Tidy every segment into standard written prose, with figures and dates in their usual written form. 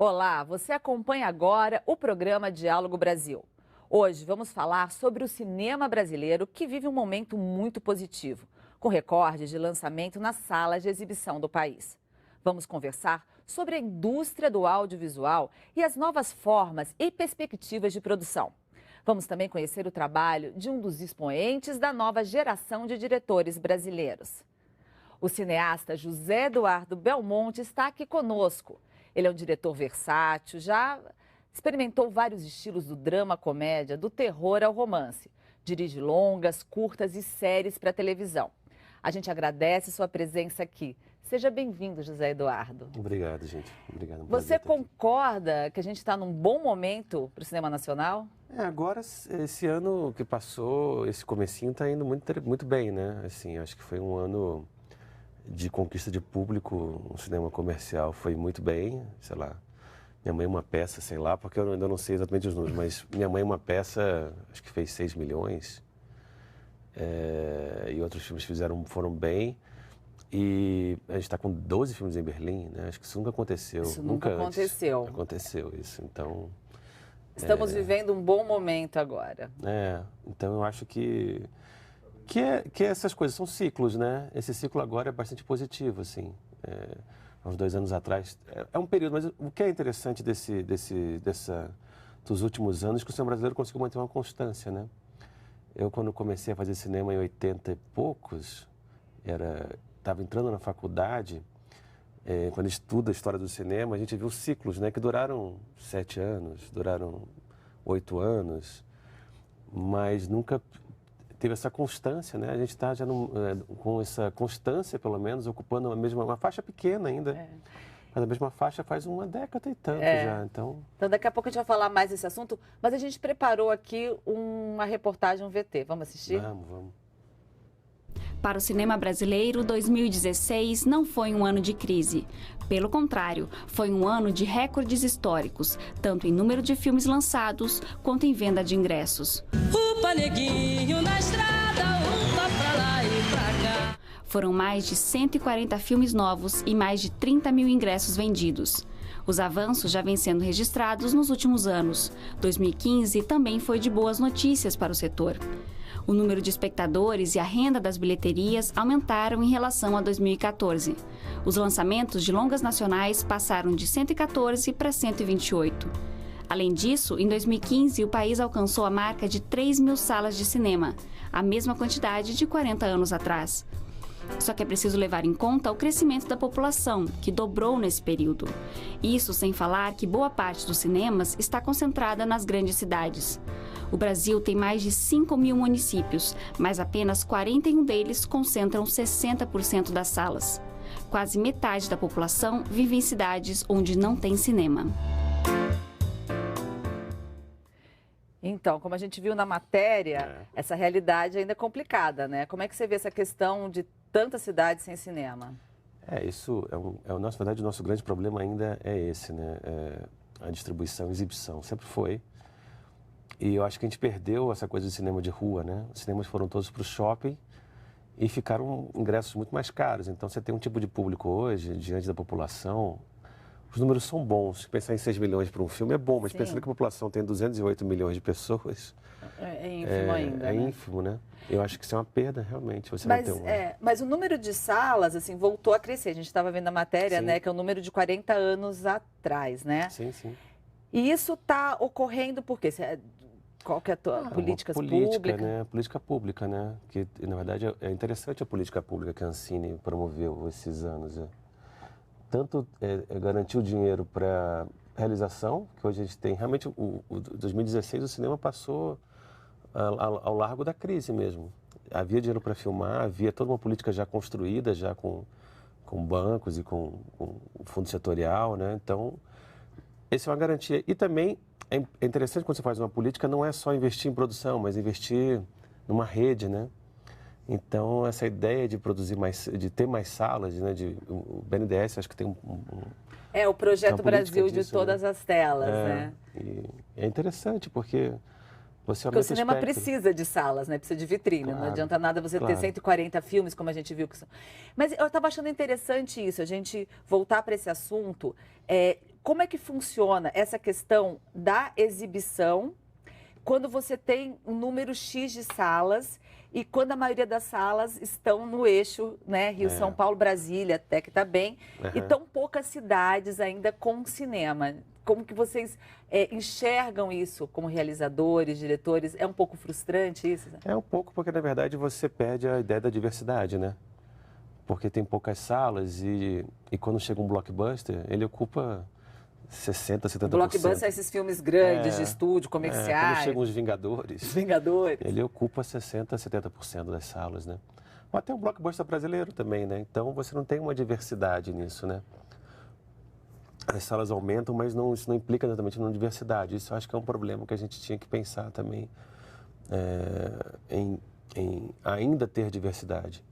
Olá, você acompanha agora o programa Diálogo Brasil. Hoje vamos falar sobre o cinema brasileiro que vive um momento muito positivo, com recordes de lançamento nas salas de exibição do país. Vamos conversar sobre a indústria do audiovisual e as novas formas e perspectivas de produção. Vamos também conhecer o trabalho de um dos expoentes da nova geração de diretores brasileiros. O cineasta José Eduardo Belmonte está aqui conosco. Ele é um diretor versátil, já experimentou vários estilos do drama, comédia, do terror ao romance. Dirige longas, curtas e séries para televisão. A gente agradece sua presença aqui. Seja bem-vindo, José Eduardo. Obrigado, gente. Obrigado. Você concorda que a gente está num bom momento para o cinema nacional? Agora, esse ano que passou, esse comecinho está indo muito bem, né? Assim, acho que foi um ano de conquista de público, um cinema comercial foi muito bem, sei lá. Minha Mãe é uma peça, sei lá, porque eu ainda não sei exatamente os números, mas Minha Mãe é uma peça, acho que fez 6 milhões. E outros filmes foram bem. E a gente está com 12 filmes em Berlim, né? Acho que isso nunca aconteceu. Isso nunca aconteceu. Aconteceu isso, então... Estamos vivendo um bons momento agora. Então eu acho que essas coisas são ciclos, né? Esse ciclo agora é bastante positivo, assim. Há uns 2 anos atrás, é um período, mas o que é interessante dos últimos anos é que o cinema brasileiro conseguiu manter uma constância, né? Eu, quando comecei a fazer cinema em 80 e poucos, estava entrando na faculdade, quando estuda a história do cinema, a gente viu ciclos, né? Que duraram 7 anos, duraram 8 anos, mas nunca teve essa constância, né? A gente está já com essa constância, pelo menos, ocupando uma faixa pequena ainda. Mas a mesma faixa faz uma década e tanto já, então daqui a pouco a gente vai falar mais desse assunto, mas a gente preparou aqui uma reportagem, um VT. Vamos assistir? Vamos. Para o cinema brasileiro, 2016 não foi um ano de crise. Pelo contrário, foi um ano de recordes históricos, tanto em número de filmes lançados quanto em venda de ingressos. Upa, neguinho na estrada, upa pra lá e pra cá. Foram mais de 140 filmes novos e mais de 30 mil ingressos vendidos. Os avanços já vêm sendo registrados nos últimos anos. 2015 também foi de boas notícias para o setor. O número de espectadores e a renda das bilheterias aumentaram em relação a 2014. Os lançamentos de longas nacionais passaram de 114 para 128. Além disso, em 2015, o país alcançou a marca de 3 mil salas de cinema, a mesma quantidade de 40 anos atrás. Só que é preciso levar em conta o crescimento da população, que dobrou nesse período. Isso sem falar que boa parte dos cinemas está concentrada nas grandes cidades. O Brasil tem mais de 5 mil municípios, mas apenas 41 deles concentram 60% das salas. Quase metade da população vive em cidades onde não tem cinema. Então, como a gente viu na matéria, essa realidade ainda é complicada, né? Como é que você vê essa questão de tantas cidades sem cinema? Isso na verdade, o nosso grande problema ainda é esse, né? A distribuição e exibição, sempre foi. E eu acho que a gente perdeu essa coisa de cinema de rua, né? Os cinemas foram todos para o shopping e ficaram ingressos muito mais caros. Então, você tem um tipo de público hoje, diante da população, os números são bons. Pensar em 6 milhões para um filme é bom, mas pensando que a população tem 208 milhões de pessoas... É ínfimo ainda, É né? ínfimo, né? Eu acho que isso é uma perda, realmente. Mas o número de salas, assim, voltou a crescer. A gente estava vendo a matéria, né? Que é o número de 40 anos atrás, né? Sim. E isso está ocorrendo por quê? Qual que é a tua política pública? Né? Política pública, né? Que, na verdade, é interessante a política pública que a Ancine promoveu esses anos. Tanto garantir o dinheiro para realização, que hoje a gente tem. Realmente, o 2016, o cinema passou ao largo da crise mesmo. Havia dinheiro para filmar, havia toda uma política já construída, já com bancos e com fundo setorial, né? Então, essa é uma garantia. E também é interessante quando você faz uma política, não é só investir em produção, mas investir numa rede, né? Então, essa ideia de produzir de ter mais salas, né? O BNDES, acho que tem o Projeto Brasil disso, de todas as telas, né? E é interessante, porque você Porque o cinema precisa de salas, né? Precisa de vitrine. Claro, não adianta nada você ter 140 filmes, como a gente viu que são. Mas eu estava achando interessante isso, a gente voltar para esse assunto. como é que funciona essa questão da exibição quando você tem um número X de salas e quando a maioria das salas estão no eixo, né, Rio, São Paulo, Brasília, até que está bem, e tão poucas cidades ainda com cinema. Como que vocês enxergam isso como realizadores, diretores? É um pouco frustrante isso? É um pouco porque, na verdade, você perde a ideia da diversidade, né? Porque tem poucas salas e quando chega um blockbuster, ele ocupa 60%, 70%. Blockbuster são esses filmes grandes de estúdio, comerciais. Quando chegam os Vingadores, ele ocupa 60%, 70% das salas, né? Ou até o blockbuster brasileiro também, né? Então você não tem uma diversidade nisso, né? As salas aumentam, mas isso não implica exatamente numa diversidade. Isso eu acho que é um problema que a gente tinha que pensar também em ainda ter diversidade,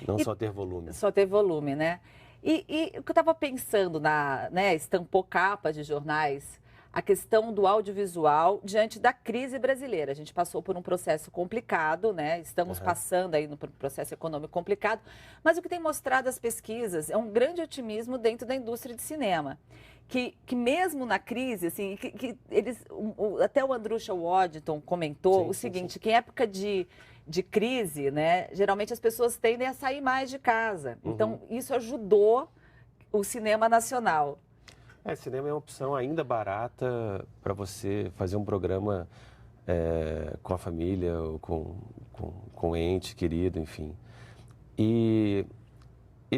não só ter volume. Só ter volume, né? E o que eu estava pensando estampou capas de jornais, a questão do audiovisual diante da crise brasileira. A gente passou por um processo complicado, né? Estamos passando aí por um processo econômico complicado, mas o que tem mostrado as pesquisas é um grande otimismo dentro da indústria de cinema. Que mesmo na crise, assim, até o Andrusha Waddington comentou o seguinte, que em época de crise, né, geralmente as pessoas tendem a sair mais de casa. Então, isso ajudou o cinema nacional. Cinema é uma opção ainda barata para você fazer um programa com a família, ou com ente querido, enfim. E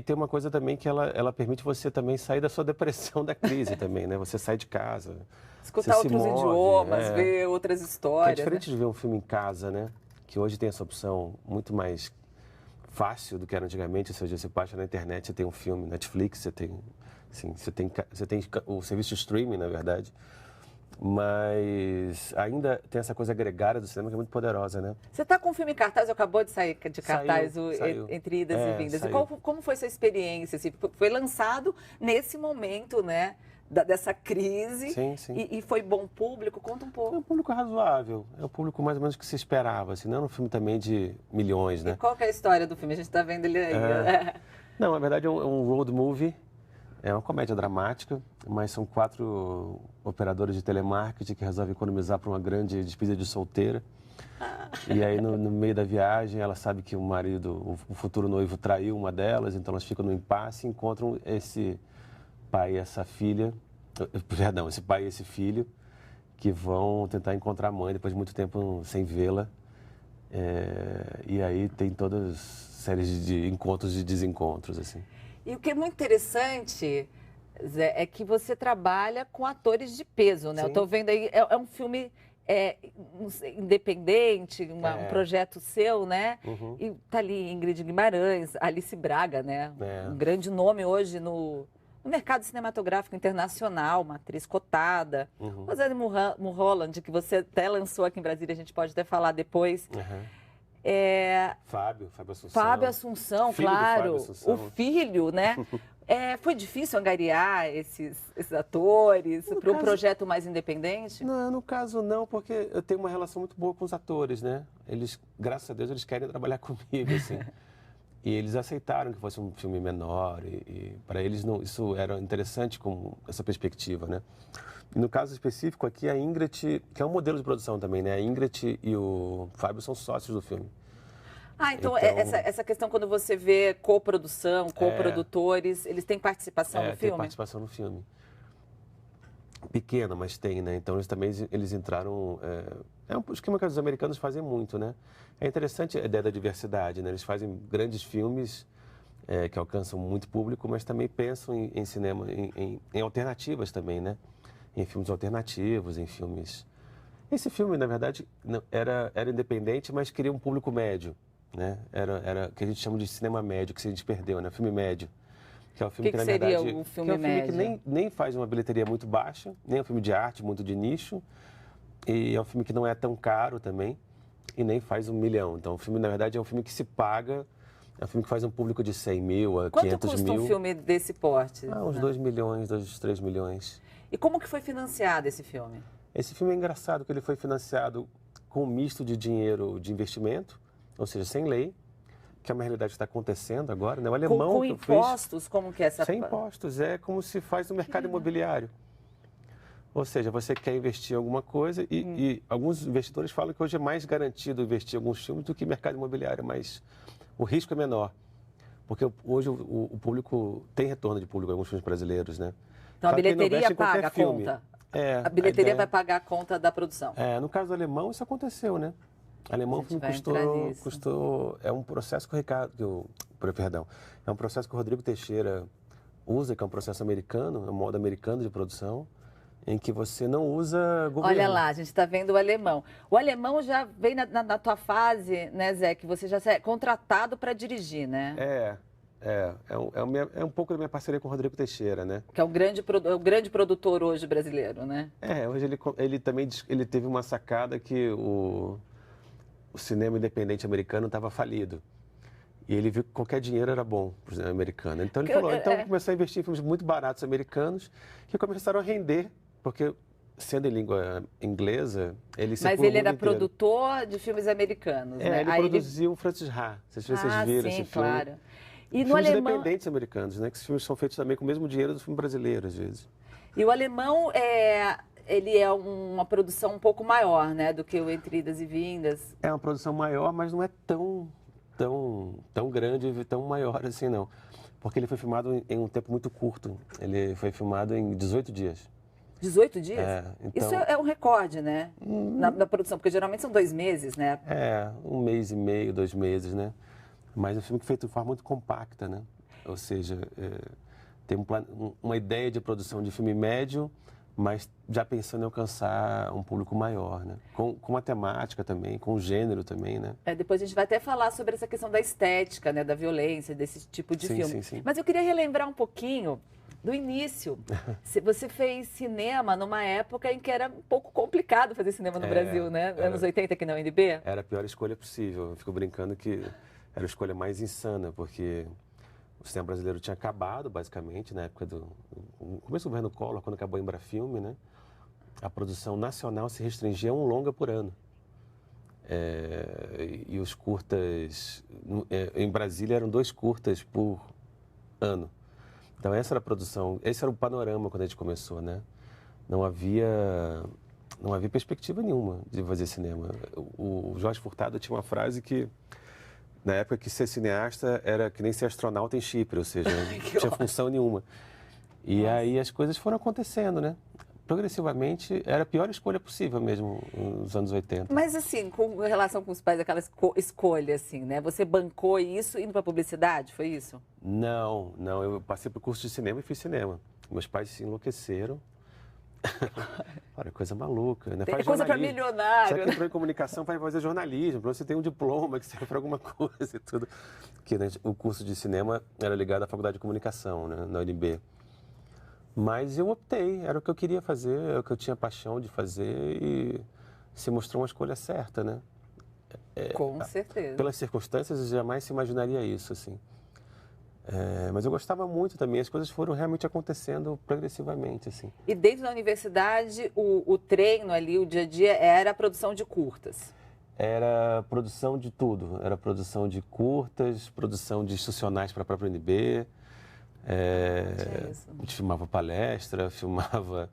tem uma coisa também que ela permite você também sair da sua depressão da crise também, né? Você sai de casa. Escutar outros idiomas, ver outras histórias. É diferente de ver um filme em casa, né? Que hoje tem essa opção muito mais fácil do que era antigamente. Ou seja, você baixa na internet, você tem um filme, Netflix, você tem o serviço de streaming, na verdade. Mas ainda tem essa coisa agregada do cinema que é muito poderosa, né? Você está com um filme em cartaz, acabou de sair de cartaz saiu. Entre idas e vindas. E como foi sua experiência? Assim, foi lançado nesse momento, né? Dessa crise. Sim. E foi bom público? Conta um pouco. É um público razoável. É um público mais ou menos que se esperava. Assim, não é um filme também de milhões, né? E qual que é a história do filme? A gente está vendo ele aí. Não, na verdade é um road movie. É uma comédia dramática, mas são 4 operadores de telemarketing que resolvem economizar para uma grande despedida de solteira. E aí, no meio da viagem, ela sabe que o marido, o futuro noivo, traiu uma delas, então elas ficam no impasse e encontram esse pai e essa filha, esse pai e esse filho, que vão tentar encontrar a mãe depois de muito tempo sem vê-la. E aí tem todas séries de encontros e desencontros, assim. E o que é muito interessante, Zé, é que você trabalha com atores de peso, né? Sim. Eu estou vendo aí, é um filme independente, um projeto seu, né? E tá ali Ingrid Guimarães, Alice Braga, né? Um grande nome hoje no mercado cinematográfico internacional, uma atriz cotada. Rosane Mulholland, que você até lançou aqui em Brasília, a gente pode até falar depois. Fábio Assunção. Fábio Assunção, filho claro. Fábio Assunção. O filho, né? Foi difícil angariar esses atores para um projeto mais independente? Não, no caso não, porque eu tenho uma relação muito boa com os atores, né? Eles, graças a Deus, eles querem trabalhar comigo, assim. E eles aceitaram que fosse um filme menor e para eles isso era interessante com essa perspectiva, né? E no caso específico aqui, a Ingrid, que é um modelo de produção também, né? A Ingrid e o Fábio são sócios do filme. Então essa questão quando você vê coprodução, coprodutores, eles têm participação no filme? Tem participação no filme. Pequena, mas tem, né? Então eles entraram... É um esquema que os americanos fazem muito, né? É interessante a ideia da diversidade, né? Eles fazem grandes filmes que alcançam muito público, mas também pensam em cinema, em alternativas também, né? Em filmes alternativos, em filmes... Esse filme, na verdade, era independente, mas queria um público médio, né? Era o que a gente chama de cinema médio, que a gente perdeu, né? Filme médio. Que é um filme que na verdade, seria o filme médio? Que é um filme que nem faz uma bilheteria muito baixa, nem é um filme de arte, muito de nicho, e é um filme que não é tão caro também, e nem faz 1 milhão. Então, o filme, na verdade, é um filme que se paga, é um filme que faz um público de 100 mil a 500 mil. Quanto custa um filme desse porte? Uns 2 milhões, 3 milhões. E como que foi financiado esse filme? Esse filme é engraçado, porque ele foi financiado com um misto de dinheiro de investimento, ou seja, sem lei, que é uma realidade que está acontecendo agora, né? O alemão com impostos, como que é essa... Sem impostos, é como se faz no mercado imobiliário. Ou seja, você quer investir em alguma coisa e alguns investidores falam que hoje é mais garantido investir em alguns filmes do que mercado imobiliário, mas o risco é menor. Porque hoje o público tem retorno de público em alguns filmes brasileiros, né? Então a Claro que não bilheteria investe em qualquer paga a filme. conta. É, A bilheteria ideia- vai pagar a conta da produção. no caso do Alemão, isso aconteceu, né? Alemão A gente filme vai entrar nisso. custou. É um processo que o Ricardo. Perdão. É um processo que o Rodrigo Teixeira usa, que é um processo americano, é um modo americano de produção, em que você não usa governo. Olha lá, a gente está vendo o alemão. O alemão já vem na tua fase, né, Zé, que você já é contratado para dirigir, né? É um pouco da minha parceria com o Rodrigo Teixeira, né? Que é o grande produtor hoje brasileiro, né? Hoje ele também ele teve uma sacada que o cinema independente americano estava falido. E ele viu que qualquer dinheiro era bom para o cinema americano. Então ele falou, então vou começar a investir em filmes muito baratos americanos que começaram a render, porque sendo em língua inglesa, ele circula Mas ele o mundo era inteiro. produtor de filmes americanos, né? Ele Aí produziu o Francis Ha. Vocês viram sim, esse filme? claro. E no Filmes alemão, independentes americanos, né? Que esses filmes são feitos também com o mesmo dinheiro do filme brasileiro, às vezes. e o alemão ele é uma produção um pouco maior, né, do que o Entre Idas e Vindas. É uma produção maior, mas não é tão grande e tão maior assim, não. Porque ele foi filmado em um tempo muito curto. Ele foi filmado em 18 dias. 18 dias? Então, Isso é um recorde, né? Na produção, porque geralmente são 2 meses, né? 1 mês e meio, 2 meses, né? Mas é um filme que é feito de forma muito compacta, né? Ou seja, tem uma ideia de produção de filme médio, mas já pensando em alcançar um público maior, né? Com uma temática também, com um gênero também, né? Depois a gente vai até falar sobre essa questão da estética, né? Da violência, desse tipo de filme. Sim. Mas eu queria relembrar um pouquinho do início. Você fez cinema numa época em que era um pouco complicado fazer cinema no Brasil, né? Anos 80 aqui na UNB. Era a pior escolha possível. Eu fico brincando que era a escolha mais insana, porque o cinema brasileiro tinha acabado, basicamente, na época no começo do governo Collor, quando acabou a Embrafilme, né? A produção nacional se restringia a um longa por ano. E os curtas... em Brasília eram 2 curtas por ano. Então essa era a produção, esse era o panorama quando a gente começou, né? Não havia perspectiva nenhuma de fazer cinema. O Jorge Furtado tinha uma frase que, na época, que ser cineasta era que nem ser astronauta em Chipre, ou seja, não tinha função nenhuma. E aí as coisas foram acontecendo, né? Progressivamente, era a pior escolha possível mesmo, nos anos 80. Mas assim, com relação com os pais, aquela escolha, assim, né? Você bancou isso indo para publicidade, foi isso? Não, eu passei por curso de cinema e fiz cinema. Meus pais se enlouqueceram. Olha, coisa maluca, né? Tem coisa para milionário. Você que entrou em comunicação para fazer jornalismo, para você ter um diploma que serve para alguma coisa e tudo. Porque, né, o curso de cinema era ligado à faculdade de comunicação, né, na UNB. Mas eu optei, era o que eu queria fazer, era o que eu tinha paixão de fazer e se mostrou uma escolha certa, né? Com certeza. Pelas circunstâncias, eu jamais se imaginaria isso, assim. Mas eu gostava muito também, as coisas foram realmente acontecendo progressivamente, assim. E dentro da universidade, o treino ali, o dia a dia, era a produção de curtas? Era produção de tudo, era produção de curtas, produção de institucionais para a própria UNB. A gente filmava palestra, filmava...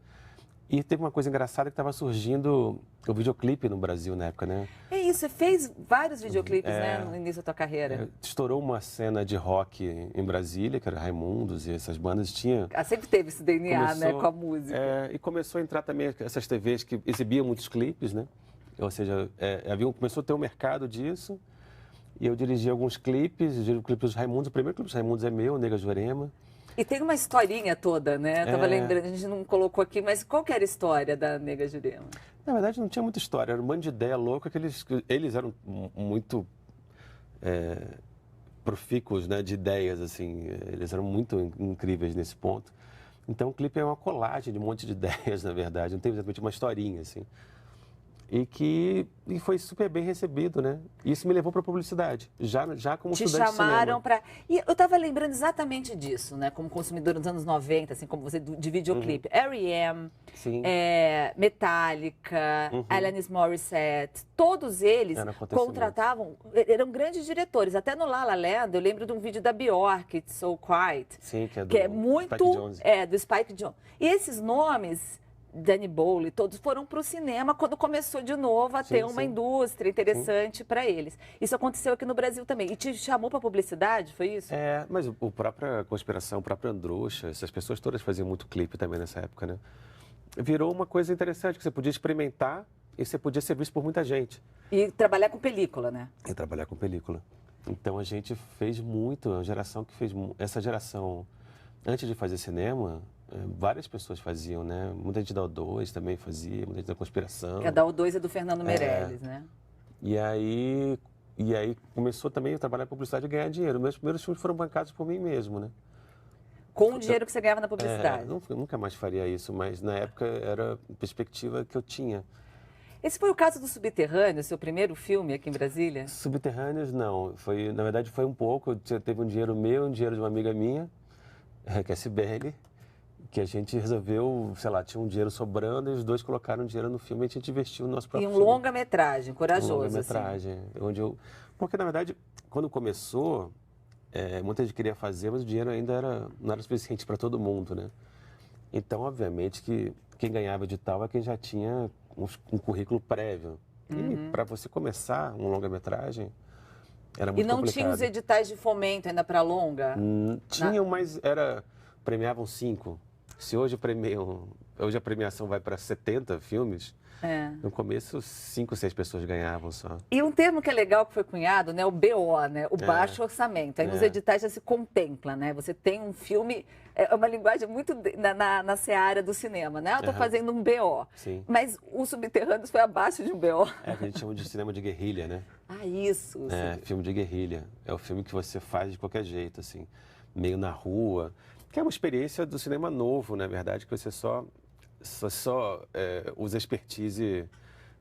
E teve uma coisa engraçada que estava surgindo o videoclipe no Brasil na época, né? É isso, você fez vários videoclipes, né, no início da tua carreira. Estourou uma cena de rock em Brasília, que era Raimundos e essas bandas tinham... Sempre teve esse DNA, né, com a música. E começou a entrar também essas TVs que exibiam muitos clipes, né? Ou seja, começou a ter um mercado disso. E eu dirigi alguns clipes, o clipe dos Raimundos. O primeiro clipe dos Raimundos é meu, Nega Jurema. E tem uma historinha toda, né? Eu tava lembrando, a gente não colocou aqui, mas qual que era a história da Nega Jurema? Na verdade, não tinha muita história. Era um bando de ideia louca que eles eram muito profícuos, né, de ideias, assim. Eles eram muito incríveis nesse ponto. Então, o clipe é uma colagem de um monte de ideias, na verdade. Não tem exatamente uma historinha, assim. E foi super bem recebido, né? Isso me levou para a publicidade, já como estudante de cinema. Te chamaram para... E eu estava lembrando exatamente disso, né? Como consumidora dos anos 90, assim, como você, de videoclipe. R.E.M., Metallica, Alanis Morissette, todos eles contratavam... Eram grandes diretores. Até no La La Land, eu lembro de um vídeo da Bjork, It's So Quiet. Sim, que é do que é muito, Spike Jonze. do Spike Jonze. E esses nomes... Danny Boyle, todos foram para o cinema quando começou de novo a ter uma indústria interessante para eles. Isso aconteceu aqui no Brasil também. E te chamou para publicidade, foi isso? Mas o própria Conspiração, o próprio Androuxa, essas pessoas todas faziam muito clipe também nessa época, né? Virou uma coisa interessante, que você podia experimentar e você podia ser visto por muita gente. E trabalhar com película, né? E trabalhar com película. Então a gente fez muito, a geração que fez... Essa geração, antes de fazer cinema, várias pessoas faziam, né? Muita gente da O2 também fazia, muita gente da Conspiração. A da O2 é do Fernando Meirelles, né? E aí começou também a trabalhar em publicidade e ganhar dinheiro. Meus primeiros filmes foram bancados por mim mesmo, né? Com o dinheiro que você ganhava na publicidade? Nunca mais faria isso, mas na época era a perspectiva que eu tinha. Esse foi o caso do Subterrâneo, seu primeiro filme aqui em Brasília? Subterrâneos, não. Na verdade, foi um pouco. Teve um dinheiro meu, um dinheiro de uma amiga minha, que é a Cibele, que a gente resolveu, sei lá, tinha um dinheiro sobrando e os dois colocaram dinheiro no filme e a gente investiu no nosso próprio filme. E um longa-metragem, corajoso. Longa-metragem, assim. Porque, na verdade, quando começou, muita gente queria fazer, mas o dinheiro ainda não era suficiente para todo mundo, né? Então, obviamente, que quem ganhava edital é quem já tinha um currículo prévio. E para você começar um longa-metragem, era muito complicado. E não tinha os editais de fomento ainda para longa? Tinham, mas premiavam 5. Se hoje a premiação vai para 70 filmes, no começo 5, 6 pessoas ganhavam só. E um termo que é legal que foi cunhado, né, o BO, né, o baixo orçamento. Aí nos editais já se contempla, né? Você tem um filme, é uma linguagem muito na seara do cinema, né? Eu estou fazendo um BO. Sim. Mas o Subterrâneos foi abaixo de um BO. Que a gente chama de cinema de guerrilha, né? Isso. Filme de guerrilha. É o filme que você faz de qualquer jeito, assim, meio na rua. Que é uma experiência do cinema novo, na verdade, que você só usa expertise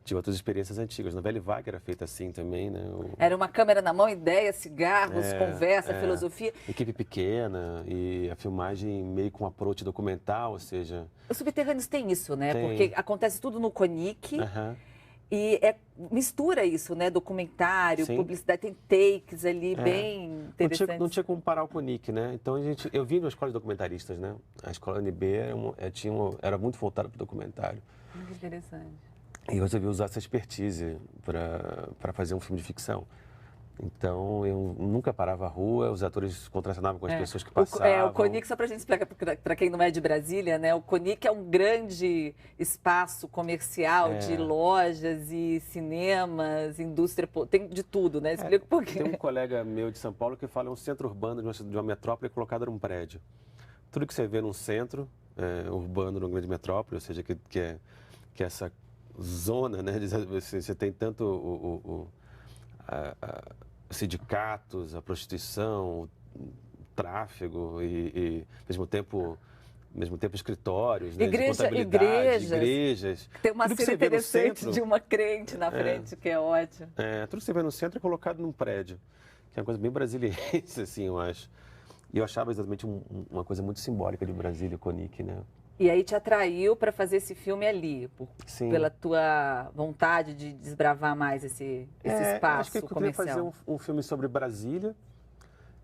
de outras experiências antigas. No Velho Vague era feita assim também, né? Era uma câmera na mão, ideia, cigarros, conversa, filosofia. Equipe pequena e a filmagem meio com approach documental, ou seja... Os Subterrâneos tem isso, né? Porque acontece tudo no Conic. E mistura isso, né? Documentário, publicidade, tem takes ali bem interessantes. Não tinha como parar o Conic, né? Então eu vim de uma escola de documentaristas, né? A escola UNB era muito voltada para o documentário. Muito interessante. E eu resolvi usar essa expertise para fazer um filme de ficção. Então, eu nunca parava a rua, os atores contracenavam com as pessoas que passavam. O Conic, só para a gente explicar para quem não é de Brasília, né? O Conic é um grande espaço comercial de lojas e cinemas, indústria, tem de tudo, né? Explica um pouquinho. Tem um colega meu de São Paulo que fala um centro urbano de uma metrópole colocado num prédio. Tudo que você vê num centro urbano, numa grande metrópole, ou seja, que é essa zona, né? Você tem tanto sindicatos, a prostituição, o tráfego e ao mesmo tempo escritórios, né, igrejas. Tem uma cena interessante de uma crente na frente, que é ótimo. Tudo que você vê no centro é colocado num prédio, que é uma coisa bem brasiliense, assim, eu acho. E eu achava exatamente uma coisa muito simbólica de Brasília, o Conic, né? E aí te atraiu para fazer esse filme ali, pela tua vontade de desbravar mais esse espaço acho que eu comercial. queria fazer um filme sobre Brasília,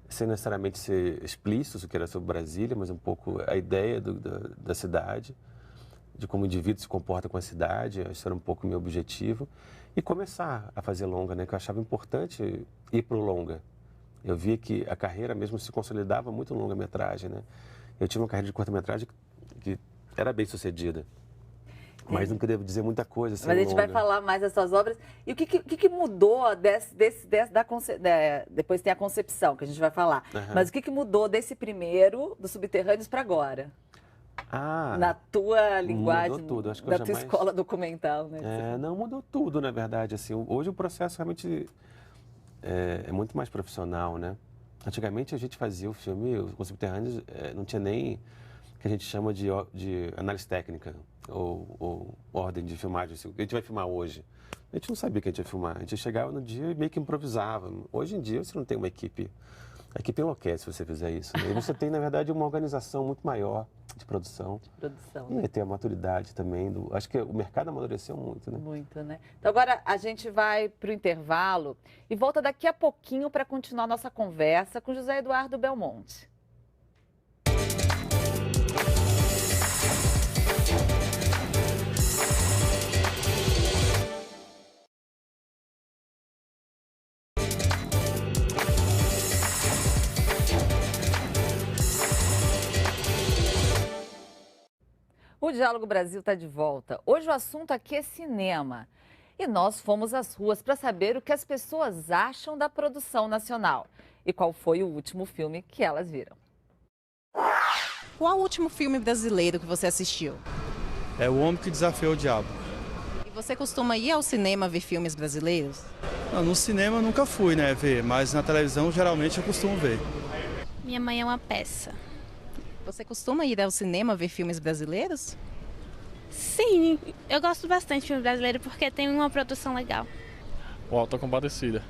sem necessariamente ser explícito, que era sobre Brasília, mas um pouco a ideia da cidade, de como o indivíduo se comporta com a cidade, esse era um pouco o meu objetivo. E começar a fazer longa, né? Que eu achava importante ir para o longa. Eu via que a carreira mesmo se consolidava muito em longa-metragem, né? Eu tive uma carreira de curta-metragem que era bem sucedida, mas não queria dizer muita coisa. Mas a gente vai falar mais das suas obras. E o que mudou depois tem a concepção, que a gente vai falar. Mas o que mudou desse primeiro, do Subterrâneos, para agora? Na tua linguagem, mudou tudo. Acho que da tua escola documental, né? Não, mudou tudo, na verdade. Assim, hoje o processo realmente é muito mais profissional, né? Antigamente a gente fazia o filme, o Subterrâneos não tinha nem que a gente chama de análise técnica ou ordem de filmagem. Assim, o que a gente vai filmar hoje? A gente não sabia que a gente ia filmar. A gente chegava no dia e meio que improvisava. Hoje em dia você não tem uma equipe. A equipe enlouquece se você fizer isso. Né? E você tem, na verdade, uma organização muito maior de produção. E tem a maturidade também. Acho que o mercado amadureceu muito, né? Muito, né? Então agora a gente vai para o intervalo e volta daqui a pouquinho para continuar nossa conversa com José Eduardo Belmonte. O Diálogo Brasil está de volta. Hoje o assunto aqui é cinema. E nós fomos às ruas para saber o que as pessoas acham da produção nacional e qual foi o último filme que elas viram. Qual o último filme brasileiro que você assistiu? É O Homem que Desafiou o Diabo. E você costuma ir ao cinema ver filmes brasileiros? Não, no cinema eu nunca fui, né, ver, mas na televisão geralmente eu costumo ver. Minha Mãe é uma Peça. Você costuma ir ao cinema ver filmes brasileiros? Sim, eu gosto bastante de filme brasileiro porque tem uma produção legal. O Auto da Compadecida.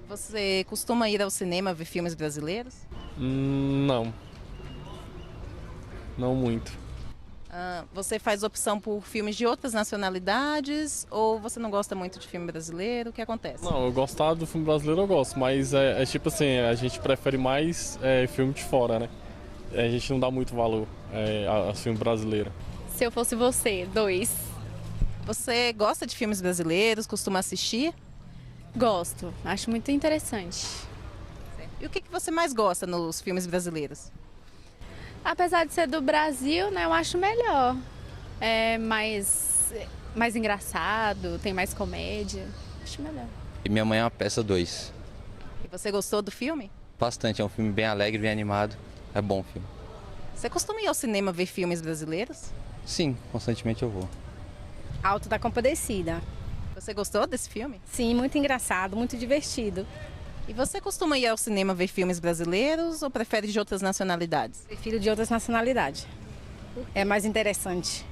Você costuma ir ao cinema ver filmes brasileiros? Não. Não muito. Você faz opção por filmes de outras nacionalidades ou você não gosta muito de filme brasileiro? O que acontece? Não, eu gostar do filme brasileiro eu gosto, mas é tipo assim, a gente prefere mais filme de fora, né? A gente não dá muito valor a filme brasileiro. Se Eu Fosse Você, 2. Você gosta de filmes brasileiros? Costuma assistir? Gosto, acho muito interessante. E o que você mais gosta nos filmes brasileiros? Apesar de ser do Brasil, né, eu acho melhor. É mais engraçado, tem mais comédia. Acho melhor. E Minha Mãe é uma Peça 2. E você gostou do filme? Bastante, é um filme bem alegre, bem animado. É bom o filme. Você costuma ir ao cinema ver filmes brasileiros? Sim, constantemente eu vou. Auto da Compadecida. Você gostou desse filme? Sim, muito engraçado, muito divertido. E você costuma ir ao cinema ver filmes brasileiros ou prefere de outras nacionalidades? Prefiro de outras nacionalidades. É mais interessante.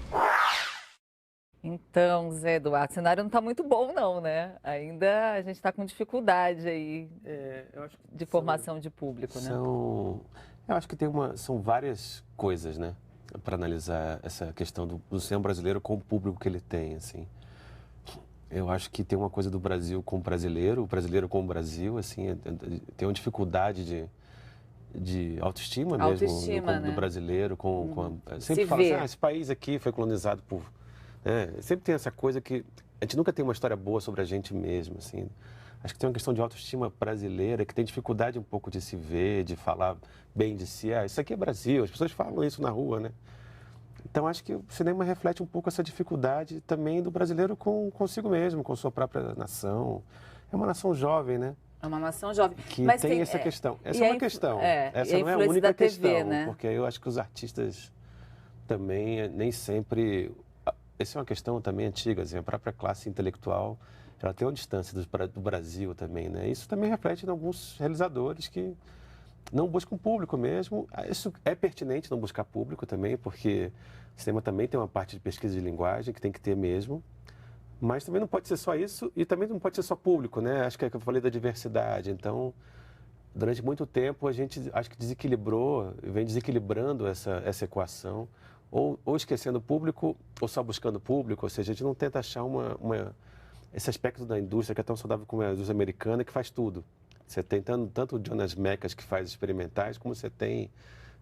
Então, Zé Eduardo, o cenário não está muito bom não, né? Ainda a gente está com dificuldade aí eu acho que de formação de público, né? Eu acho que são várias coisas, né? Para analisar essa questão do cinema brasileiro com o público que ele tem, assim. Eu acho que tem uma coisa do Brasil com o brasileiro com o Brasil, assim, tem uma dificuldade de autoestima mesmo né? do brasileiro sempre fala assim, esse país aqui foi colonizado por... sempre tem essa coisa que a gente nunca tem uma história boa sobre a gente mesmo, assim. Acho que tem uma questão de autoestima brasileira que tem dificuldade um pouco de se ver, de falar bem de si. Isso aqui é Brasil, as pessoas falam isso na rua, né? Então, acho que o cinema reflete um pouco essa dificuldade também do brasileiro consigo mesmo, com sua própria nação. É uma nação jovem, né? É uma nação jovem. Que mas tem essa questão. Essa é uma questão. Essa não é a única questão, TV, né? Porque eu acho que os artistas também nem sempre... Essa é uma questão também antiga, assim, a própria classe intelectual, ela tem uma distância do Brasil também, né? Isso também reflete em alguns realizadores que não buscam público mesmo. Isso é pertinente não buscar público também, porque o cinema também tem uma parte de pesquisa de linguagem que tem que ter mesmo. Mas também não pode ser só isso e também não pode ser só público, né? Acho que é que eu falei da diversidade. Então, durante muito tempo, a gente acho que desequilibrou, vem desequilibrando essa equação, ou esquecendo o público, ou só buscando público. Ou seja, a gente não tenta achar esse aspecto da indústria que é tão saudável como a indústria americana, que faz tudo. Você tem tanto o Jonas Mekas, que faz experimentais, como você tem,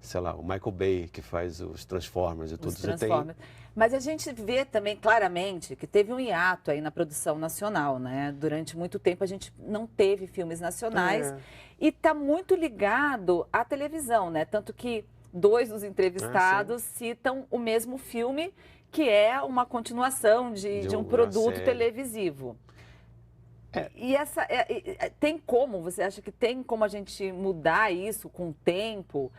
sei lá, o Michael Bay, que faz os Transformers e tudo. Os Transformers. Mas a gente vê também claramente que teve um hiato aí na produção nacional, né? Durante muito tempo a gente não teve filmes nacionais e está muito ligado à televisão, né? Tanto que 2 dos entrevistados citam o mesmo filme, que é uma continuação de um produto televisivo. E tem como, você acha que tem como a gente mudar isso com o tempo?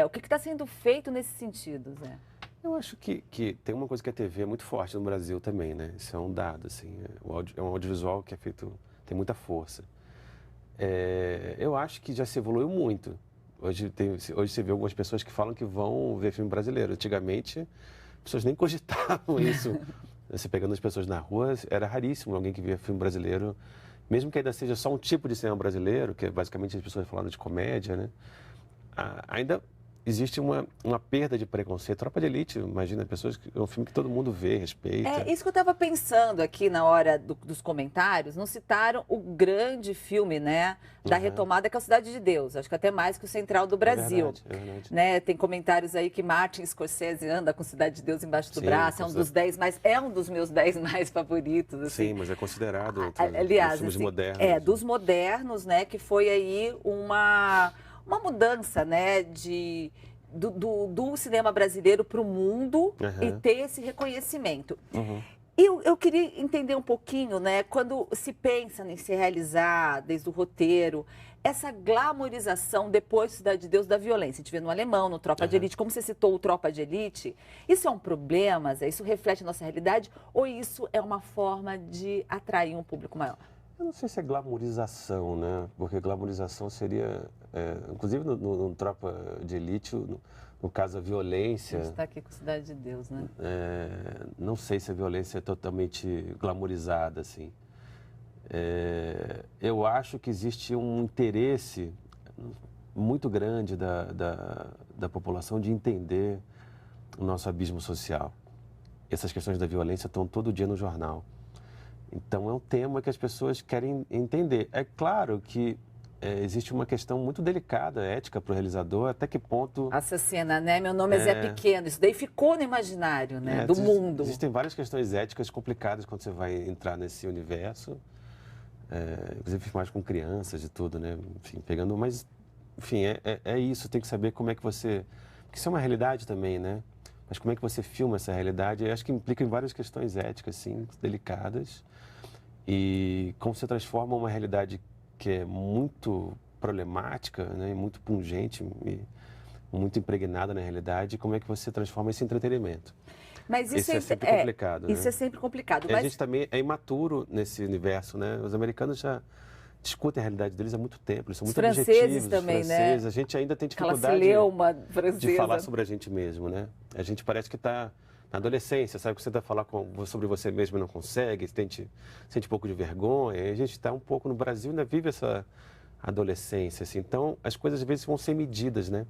O que está sendo feito nesse sentido, Zé? Eu acho que tem uma coisa que a TV é muito forte no Brasil também, né? Isso é um dado, assim. É um audiovisual que é feito, tem muita força. Eu acho que já se evoluiu muito. Hoje você vê algumas pessoas que falam que vão ver filme brasileiro. Antigamente, as pessoas nem cogitavam isso. Você pegando as pessoas na rua, era raríssimo alguém que via filme brasileiro, mesmo que ainda seja só um tipo de cinema brasileiro, que é basicamente as pessoas falando de comédia, né? Ainda existe uma perda de preconceito. Tropa de Elite, imagina, pessoas é um filme que todo mundo vê, respeita. É isso que eu estava pensando aqui na hora dos comentários. Não citaram o grande filme, né, da retomada, que é o Cidade de Deus. Acho que até mais que o Central do Brasil. É verdade. Né? Tem comentários aí que Martin Scorsese anda com Cidade de Deus embaixo do braço. É um dos meus 10 mais favoritos. Assim. Sim, mas é considerado aliás, dos filmes assim, modernos. Dos modernos, né, que foi aí uma mudança, né, do cinema brasileiro para o mundo e ter esse reconhecimento. E eu queria entender um pouquinho, né, quando se pensa em se realizar, desde o roteiro, essa glamorização depois de Cidade de Deus da violência. A gente vê no Alemão, no Tropa de Elite, como você citou o Tropa de Elite, isso é um problema, Zé? Isso reflete a nossa realidade ou isso é uma forma de atrair um público maior? Eu não sei se é glamorização, né? Porque glamorização seria, inclusive no Tropa de Elite, no caso a violência... A gente está aqui com Cidade de Deus, né? Não sei se a violência é totalmente glamorizada, assim. Eu acho que existe um interesse muito grande da população de entender o nosso abismo social. Essas questões da violência estão todo dia no jornal. Então, é um tema que as pessoas querem entender. É claro que existe uma questão muito delicada, ética, para o realizador, até que ponto... Essa cena, né? Meu nome é Zé Pequeno. Isso daí ficou no imaginário, né? Do mundo. Existem várias questões éticas complicadas quando você vai entrar nesse universo. Inclusive, filmagem com crianças e tudo, né? Enfim, pegando... Mas, enfim, é isso. Tem que saber como é que você... Porque isso é uma realidade também, né? Mas como é que você filma essa realidade? Eu acho que implica em várias questões éticas, assim, delicadas. E como você transforma uma realidade que é muito problemática, né, e muito pungente, e muito impregnada na realidade, como é que você transforma esse em entretenimento? Mas isso é sempre complicado. Isso né? é sempre complicado. A gente também é imaturo nesse universo, né? Os americanos já discutem a realidade deles há muito tempo, eles são muito objetivos. Os franceses também, né? A gente ainda tem dificuldade de falar sobre a gente mesmo, né? A gente parece que está na adolescência, sabe? Que você está falando sobre você mesmo e não consegue, sente um pouco de vergonha. E a gente está um pouco no Brasil, ainda vive essa adolescência, assim. Então, as coisas às vezes vão ser medidas, né?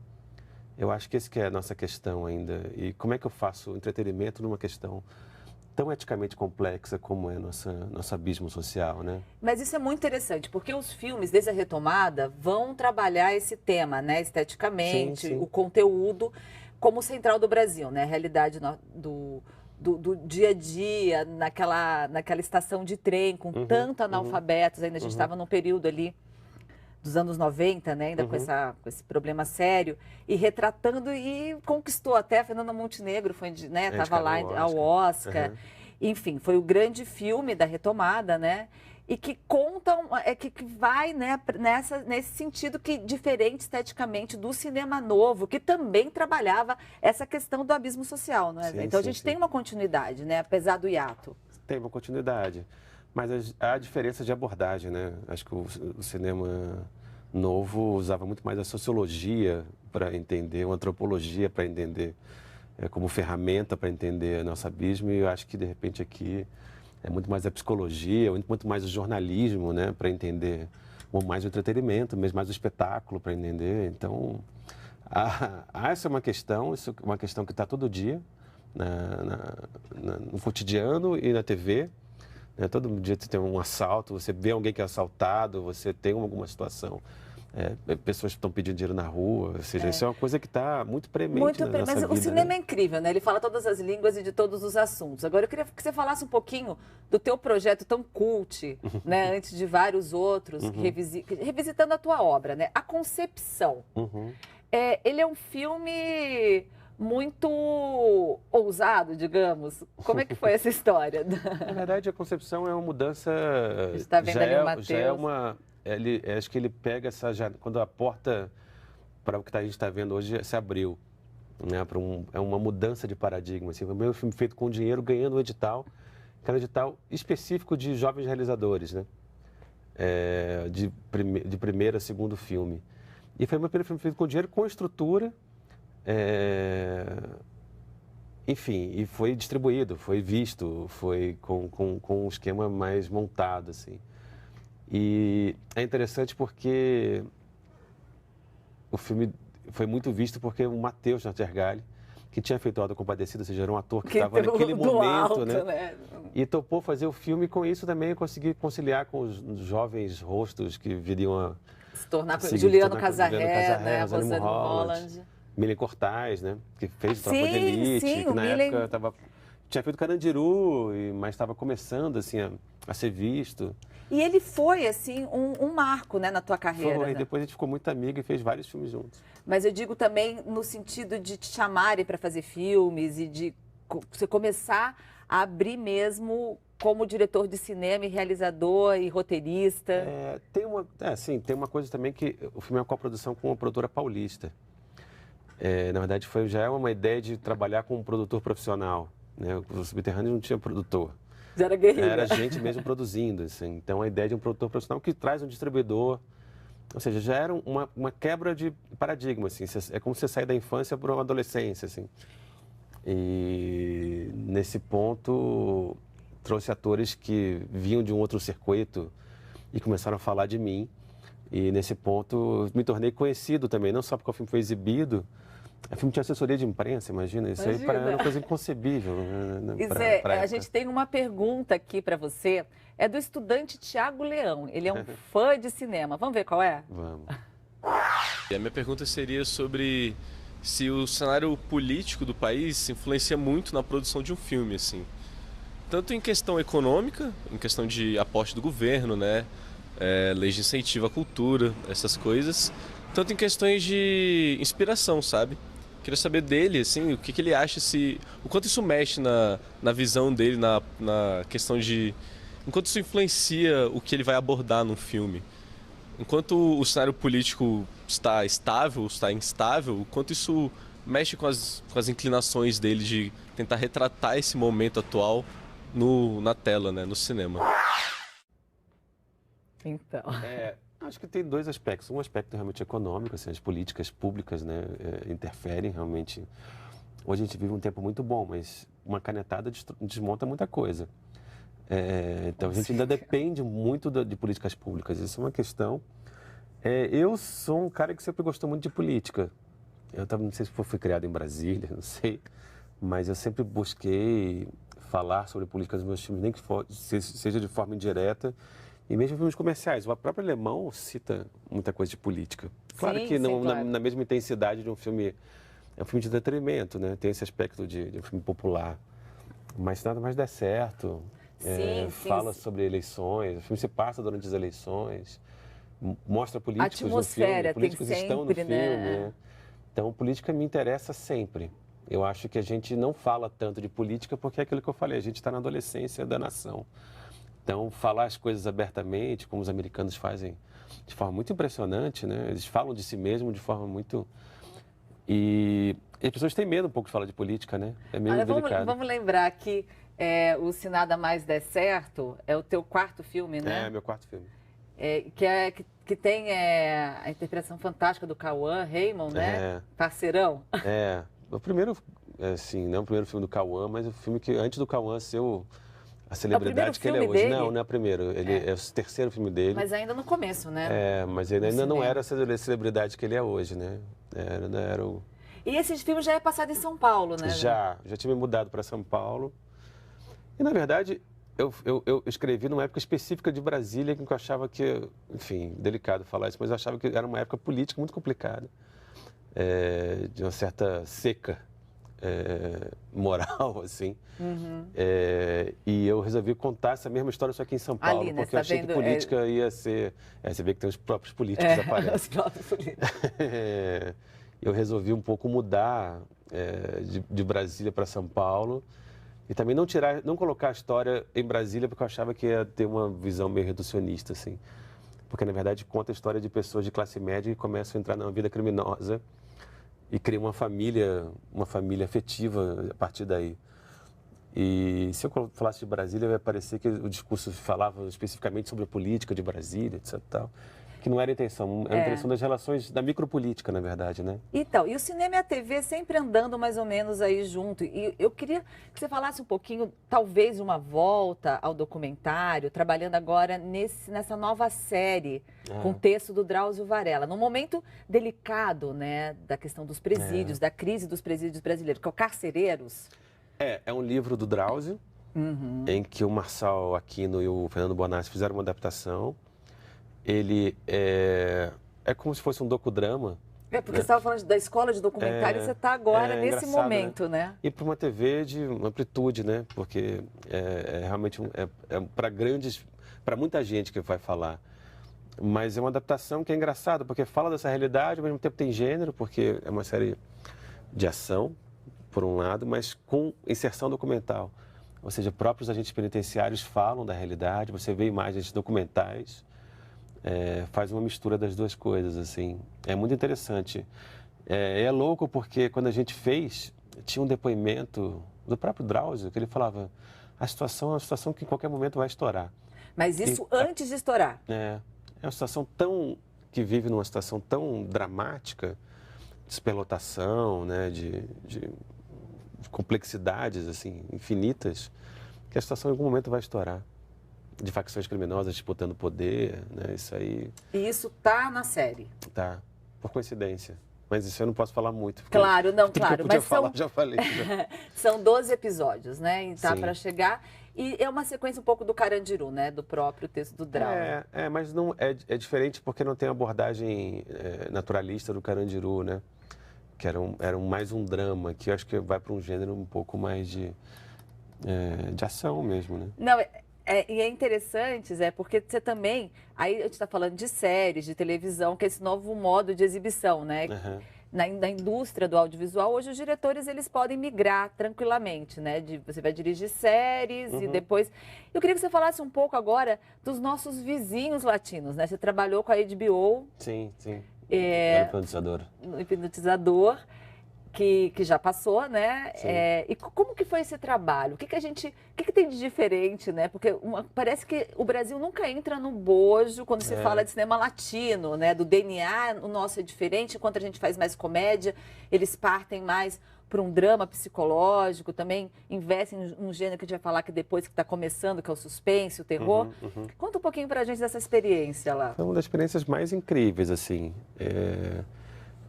Eu acho que esse que é a nossa questão ainda. E como é que eu faço entretenimento numa questão tão eticamente complexa como é nosso abismo social, né? Mas isso é muito interessante, porque os filmes, desde a retomada, vão trabalhar esse tema, né? Esteticamente, o conteúdo como central do Brasil, né? A realidade do dia a dia, naquela estação de trem, com tanto analfabetos, ainda a gente estava num período ali dos anos 90, né? Ainda com esse problema sério, e retratando, e conquistou até a Fernanda Montenegro, né? Estava lá ao Oscar. Enfim, foi o grande filme da retomada, né? E que conta, que vai, né, nesse sentido que diferente esteticamente do cinema novo, que também trabalhava essa questão do abismo social, não é? Então a gente tem uma continuidade, né, apesar do hiato. Tem uma continuidade, mas há diferença de abordagem, né? Acho que o cinema novo usava muito mais a sociologia para entender, a antropologia para entender, como ferramenta para entender nosso abismo, e eu acho que de repente aqui é muito mais a psicologia, muito mais o jornalismo, né, para entender, ou mais o entretenimento, mesmo mais o espetáculo para entender. Então, essa é uma questão que está todo dia no cotidiano e na TV. Né? Todo dia você tem um assalto, você vê alguém que é assaltado, você tem alguma situação. Pessoas que estão pedindo dinheiro na rua, ou seja, isso é uma coisa que está muito premente na nossa vida. Mas o cinema né? é incrível, né? Ele fala todas as línguas e de todos os assuntos. Agora, eu queria que você falasse um pouquinho do teu projeto tão cult, né? Antes de vários outros, revisitando a tua obra, né? A Concepção. Ele é um filme muito ousado, digamos. Como é que foi essa história? Na verdade, a Concepção é uma mudança... A gente está vendo ali o Matheus. Já é uma... acho que ele pega quando a porta para o que a gente está vendo hoje se abriu, né, é uma mudança de paradigma. Assim, foi o meu filme feito com dinheiro, ganhando um edital, que era um edital específico de jovens realizadores, né, de primeiro a segundo filme. E foi o meu primeiro filme feito com dinheiro, com estrutura, enfim, e foi distribuído, foi visto, foi com um esquema mais montado, assim. E é interessante porque o filme foi muito visto porque o Matheus Nattergalli, que tinha feito o Auto da Compadecida, ou seja, era um ator que estava naquele momento, alto, né? E topou fazer o filme, e com isso também eu consegui conciliar com os jovens rostos que viriam a se tornar com Juliano Casarré, né? Rosane Holland, Milen Cortais, né? Que fez Tropa de Elite, que na época tinha feito Carandiru, mas estava começando assim, a ser visto. E ele foi, assim, um marco, né, na tua carreira. Foi, né? depois a gente ficou muito amigo e fez vários filmes juntos. Mas eu digo também no sentido de te chamarem para fazer filmes e de você começar a abrir mesmo como diretor de cinema e realizador e roteirista. Tem uma coisa também que o filme é uma coprodução com uma produtora paulista. Na verdade, já é uma ideia de trabalhar com um produtor profissional. Né? Os Subterrâneos não tinha produtor. Era guerrilha. Era a gente mesmo produzindo. Assim. Então, a ideia de um produtor profissional que traz um distribuidor. Ou seja, já era uma quebra de paradigma. Assim. É como você sair da infância para uma adolescência. Assim. E, nesse ponto, trouxe atores que vinham de um outro circuito e começaram a falar de mim. E, nesse ponto, me tornei conhecido também. Não só porque o filme foi exibido. O filme tinha assessoria de imprensa, imagina. Isso aí era uma coisa inconcebível. A gente tem uma pergunta aqui para você. É do estudante Tiago Leão. Ele é um fã de cinema. Vamos ver qual é? Vamos. E a minha pergunta seria sobre se o cenário político do país influencia muito na produção de um filme, assim. Tanto em questão econômica, em questão de aporte do governo, né? Leis de incentivo à cultura, essas coisas. Tanto em questões de inspiração, sabe? Queria saber dele, assim, o que ele acha, o quanto isso mexe na visão dele, na questão de... Enquanto isso influencia o que ele vai abordar num filme. Enquanto o cenário político está estável, está instável, o quanto isso mexe com as inclinações dele de tentar retratar esse momento atual na tela, né, no cinema. Então... Acho que tem dois aspectos. Um aspecto realmente econômico, assim, as políticas públicas, né, interferem realmente. Hoje a gente vive um tempo muito bom, mas uma canetada desmonta muita coisa. Então a gente ainda depende muito de políticas públicas. Isso é uma questão. Eu sou um cara que sempre gostou muito de política. Não sei se fui criado em Brasília, não sei, mas eu sempre busquei falar sobre política nos meus filmes, nem que seja de forma indireta. E mesmo filmes comerciais, o próprio Alemão cita muita coisa de política. Claro que não claro. Na mesma intensidade de um filme, é um filme de entretenimento, né? Tem esse aspecto de um filme popular. Mas se nada mais der certo, fala sobre eleições, o filme se passa durante as eleições, mostra políticos no filme, políticos estão no filme. Né? Então, política me interessa sempre. Eu acho que a gente não fala tanto de política porque é aquilo que eu falei, a gente está na adolescência da nação. Então, falar as coisas abertamente, como os americanos fazem de forma muito impressionante, né? Eles falam de si mesmos de forma muito... E as pessoas têm medo um pouco de falar de política, né? É meio delicado. Vamos lembrar que o Se Nada Mais Der Certo é o teu quarto filme, né? É, meu quarto filme. Que tem a interpretação fantástica do Cauã Raymond, né? Parceirão. O primeiro, assim, não o primeiro filme do Cauã, mas o filme que antes do Cauã ser a celebridade que ele é hoje. Dele? Não é o primeiro. Ele é o terceiro filme dele. Mas ainda no começo, né? Mas ele ainda não era a celebridade que ele é hoje, né? Era o... E esse filme já é passado em São Paulo, né? Já tinha me mudado para São Paulo. E, na verdade, eu escrevi numa época específica de Brasília, que eu achava que, enfim, delicado falar isso, mas eu achava que era uma época política muito complicada, de uma certa seca moral, assim. Uhum. E eu resolvi contar essa mesma história só aqui em São Paulo, porque eu achei que política ia ser... você vê que tem os próprios políticos aparecem. Os próprios políticos. Eu resolvi um pouco mudar de Brasília para São Paulo e também não colocar a história em Brasília, porque eu achava que ia ter uma visão meio reducionista, assim. Porque, na verdade, conta a história de pessoas de classe média que começam a entrar numa vida criminosa e criam uma família afetiva a partir daí. E se eu falasse de Brasília, vai parecer que o discurso falava especificamente sobre a política de Brasília, etc. Tal, que não era a intenção. Era a intenção das relações da micropolítica, na verdade, né? Então, e o cinema e a TV sempre andando mais ou menos aí junto. E eu queria que você falasse um pouquinho, talvez uma volta ao documentário, trabalhando agora nessa nova série, com o texto do Drauzio Varela, num momento delicado, né, da questão dos presídios, da crise dos presídios brasileiros, que é o Carcereiros. É um livro do Drauzio, em que o Marçal Aquino e o Fernando Bonassi fizeram uma adaptação. Ele é como se fosse um docudrama Porque você estava falando da escola de documentário e você está agora nesse momento, né? E para uma TV de amplitude, né? Porque realmente para muita gente que vai falar. Mas é uma adaptação que é engraçada, porque fala dessa realidade, ao mesmo tempo tem gênero, porque é uma série de ação, por um lado, mas com inserção documental. Ou seja, próprios agentes penitenciários falam da realidade, você vê imagens documentais, faz uma mistura das duas coisas, assim. É muito interessante. É louco porque quando a gente fez, tinha um depoimento do próprio Drauzio, que ele falava, a situação é uma situação que em qualquer momento vai estourar. Mas isso antes de estourar? É uma situação que vive numa situação tão dramática, de superlotação, né, de complexidades assim, infinitas, que a situação em algum momento vai estourar. De facções criminosas disputando poder, né, isso aí... E isso tá na série? Tá, por coincidência. Mas isso eu não posso falar muito. Claro, não, claro. Mas já falei. São 12 episódios, né? E tá para chegar. E é uma sequência um pouco do Carandiru, né? Do próprio texto do Drauzio. Mas não é diferente porque não tem a abordagem naturalista do Carandiru, né? Que era mais um drama, que eu acho que vai para um gênero um pouco mais de ação mesmo, né? Não, e é interessante, Zé, porque você também... Aí a gente está falando de séries, de televisão, que é esse novo modo de exibição, né? Uhum. Na indústria do audiovisual, hoje os diretores eles podem migrar tranquilamente, né? Você vai dirigir séries e depois... Eu queria que você falasse um pouco agora dos nossos vizinhos latinos, né? Você trabalhou com a HBO. Sim. No hipnotizador, que já passou, né? E como que foi esse trabalho? O que tem de diferente, né? Porque parece que o Brasil nunca entra no bojo quando se fala de cinema latino, né? Do DNA, o nosso é diferente, enquanto a gente faz mais comédia, eles partem mais para um drama psicológico, também investem num gênero que a gente vai falar que depois que está começando, que é o suspense, o terror. Conta um pouquinho para a gente dessa experiência lá. Foi uma das experiências mais incríveis, assim.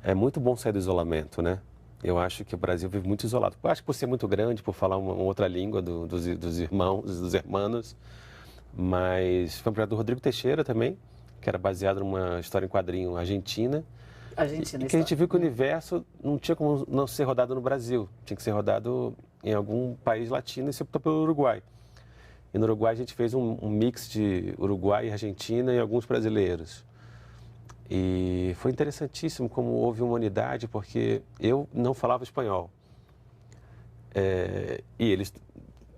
É muito bom sair do isolamento, né? Eu acho que o Brasil vive muito isolado. Eu acho que por ser muito grande, por falar uma outra língua dos irmãos, dos hermanos. Mas foi um projeto do Rodrigo Teixeira também, que era baseado numa história em quadrinho argentina. E que a gente viu que o universo não tinha como não ser rodado no Brasil. Tinha que ser rodado em algum país latino e se optou pelo Uruguai. E no Uruguai a gente fez um mix de Uruguai e Argentina e alguns brasileiros. E foi interessantíssimo como houve uma unidade, porque eu não falava espanhol. E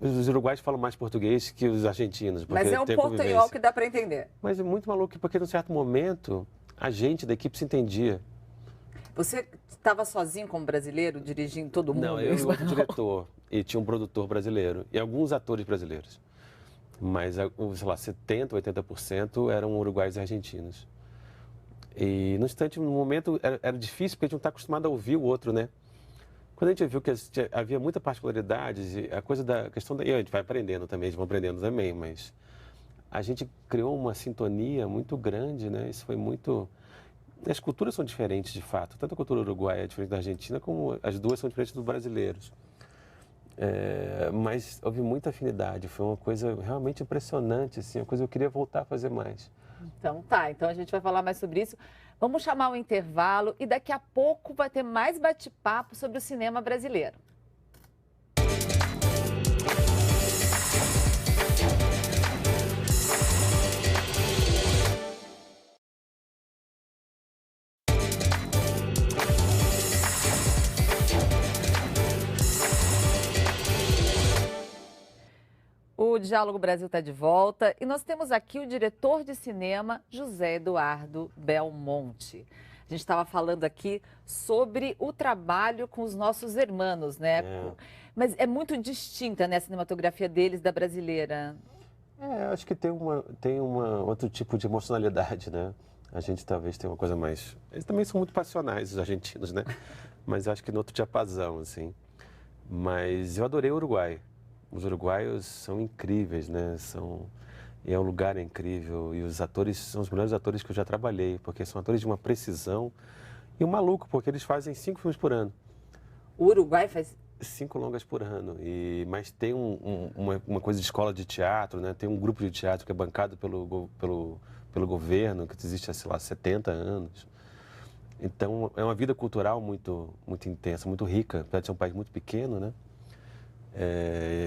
os uruguaios falam mais português que os argentinos. Mas é um portunhol que dá para entender. Mas é muito maluco, porque num certo momento a gente da equipe se entendia. Você estava sozinho como brasileiro, dirigindo todo mundo? Não, eu e outro diretor. E tinha um produtor brasileiro e alguns atores brasileiros. Mas, sei lá, 70%, 80% eram uruguaios e argentinos. E no momento, era difícil porque a gente não está acostumado a ouvir o outro, né? Quando a gente viu que havia muita particularidades, e a questão da... E a gente vai aprendendo também, eles vão aprendendo também, mas a gente criou uma sintonia muito grande, né? Isso foi muito... As culturas são diferentes, de fato. Tanto a cultura uruguaia é diferente da Argentina, como as duas são diferentes dos brasileiros. Mas houve muita afinidade, foi uma coisa realmente impressionante, assim, uma coisa que eu queria voltar a fazer mais. Então então a gente vai falar mais sobre isso. Vamos chamar o intervalo e daqui a pouco vai ter mais bate-papo sobre o cinema brasileiro. O Diálogo Brasil está de volta e nós temos aqui o diretor de cinema José Eduardo Belmonte. A gente estava falando aqui sobre o trabalho com os nossos hermanos, né? Mas é muito distinta, né, a cinematografia deles da brasileira. Acho que tem outro tipo de emocionalidade, né? A gente talvez tenha uma coisa mais... Eles também são muito passionais, os argentinos, né? Mas acho que no outro diapasão, assim. Mas eu adorei o Uruguai. Os uruguaios são incríveis, né? É um lugar incrível e os atores são os melhores atores que eu já trabalhei, porque são atores de uma precisão e um maluco, porque eles fazem 5 filmes por ano. O Uruguai faz 5 longas por ano, mas tem uma coisa de escola de teatro, né? Tem um grupo de teatro que é bancado pelo governo, que existe há, sei lá, 70 anos. Então, é uma vida cultural muito intensa, muito rica, apesar de ser um país muito pequeno, né?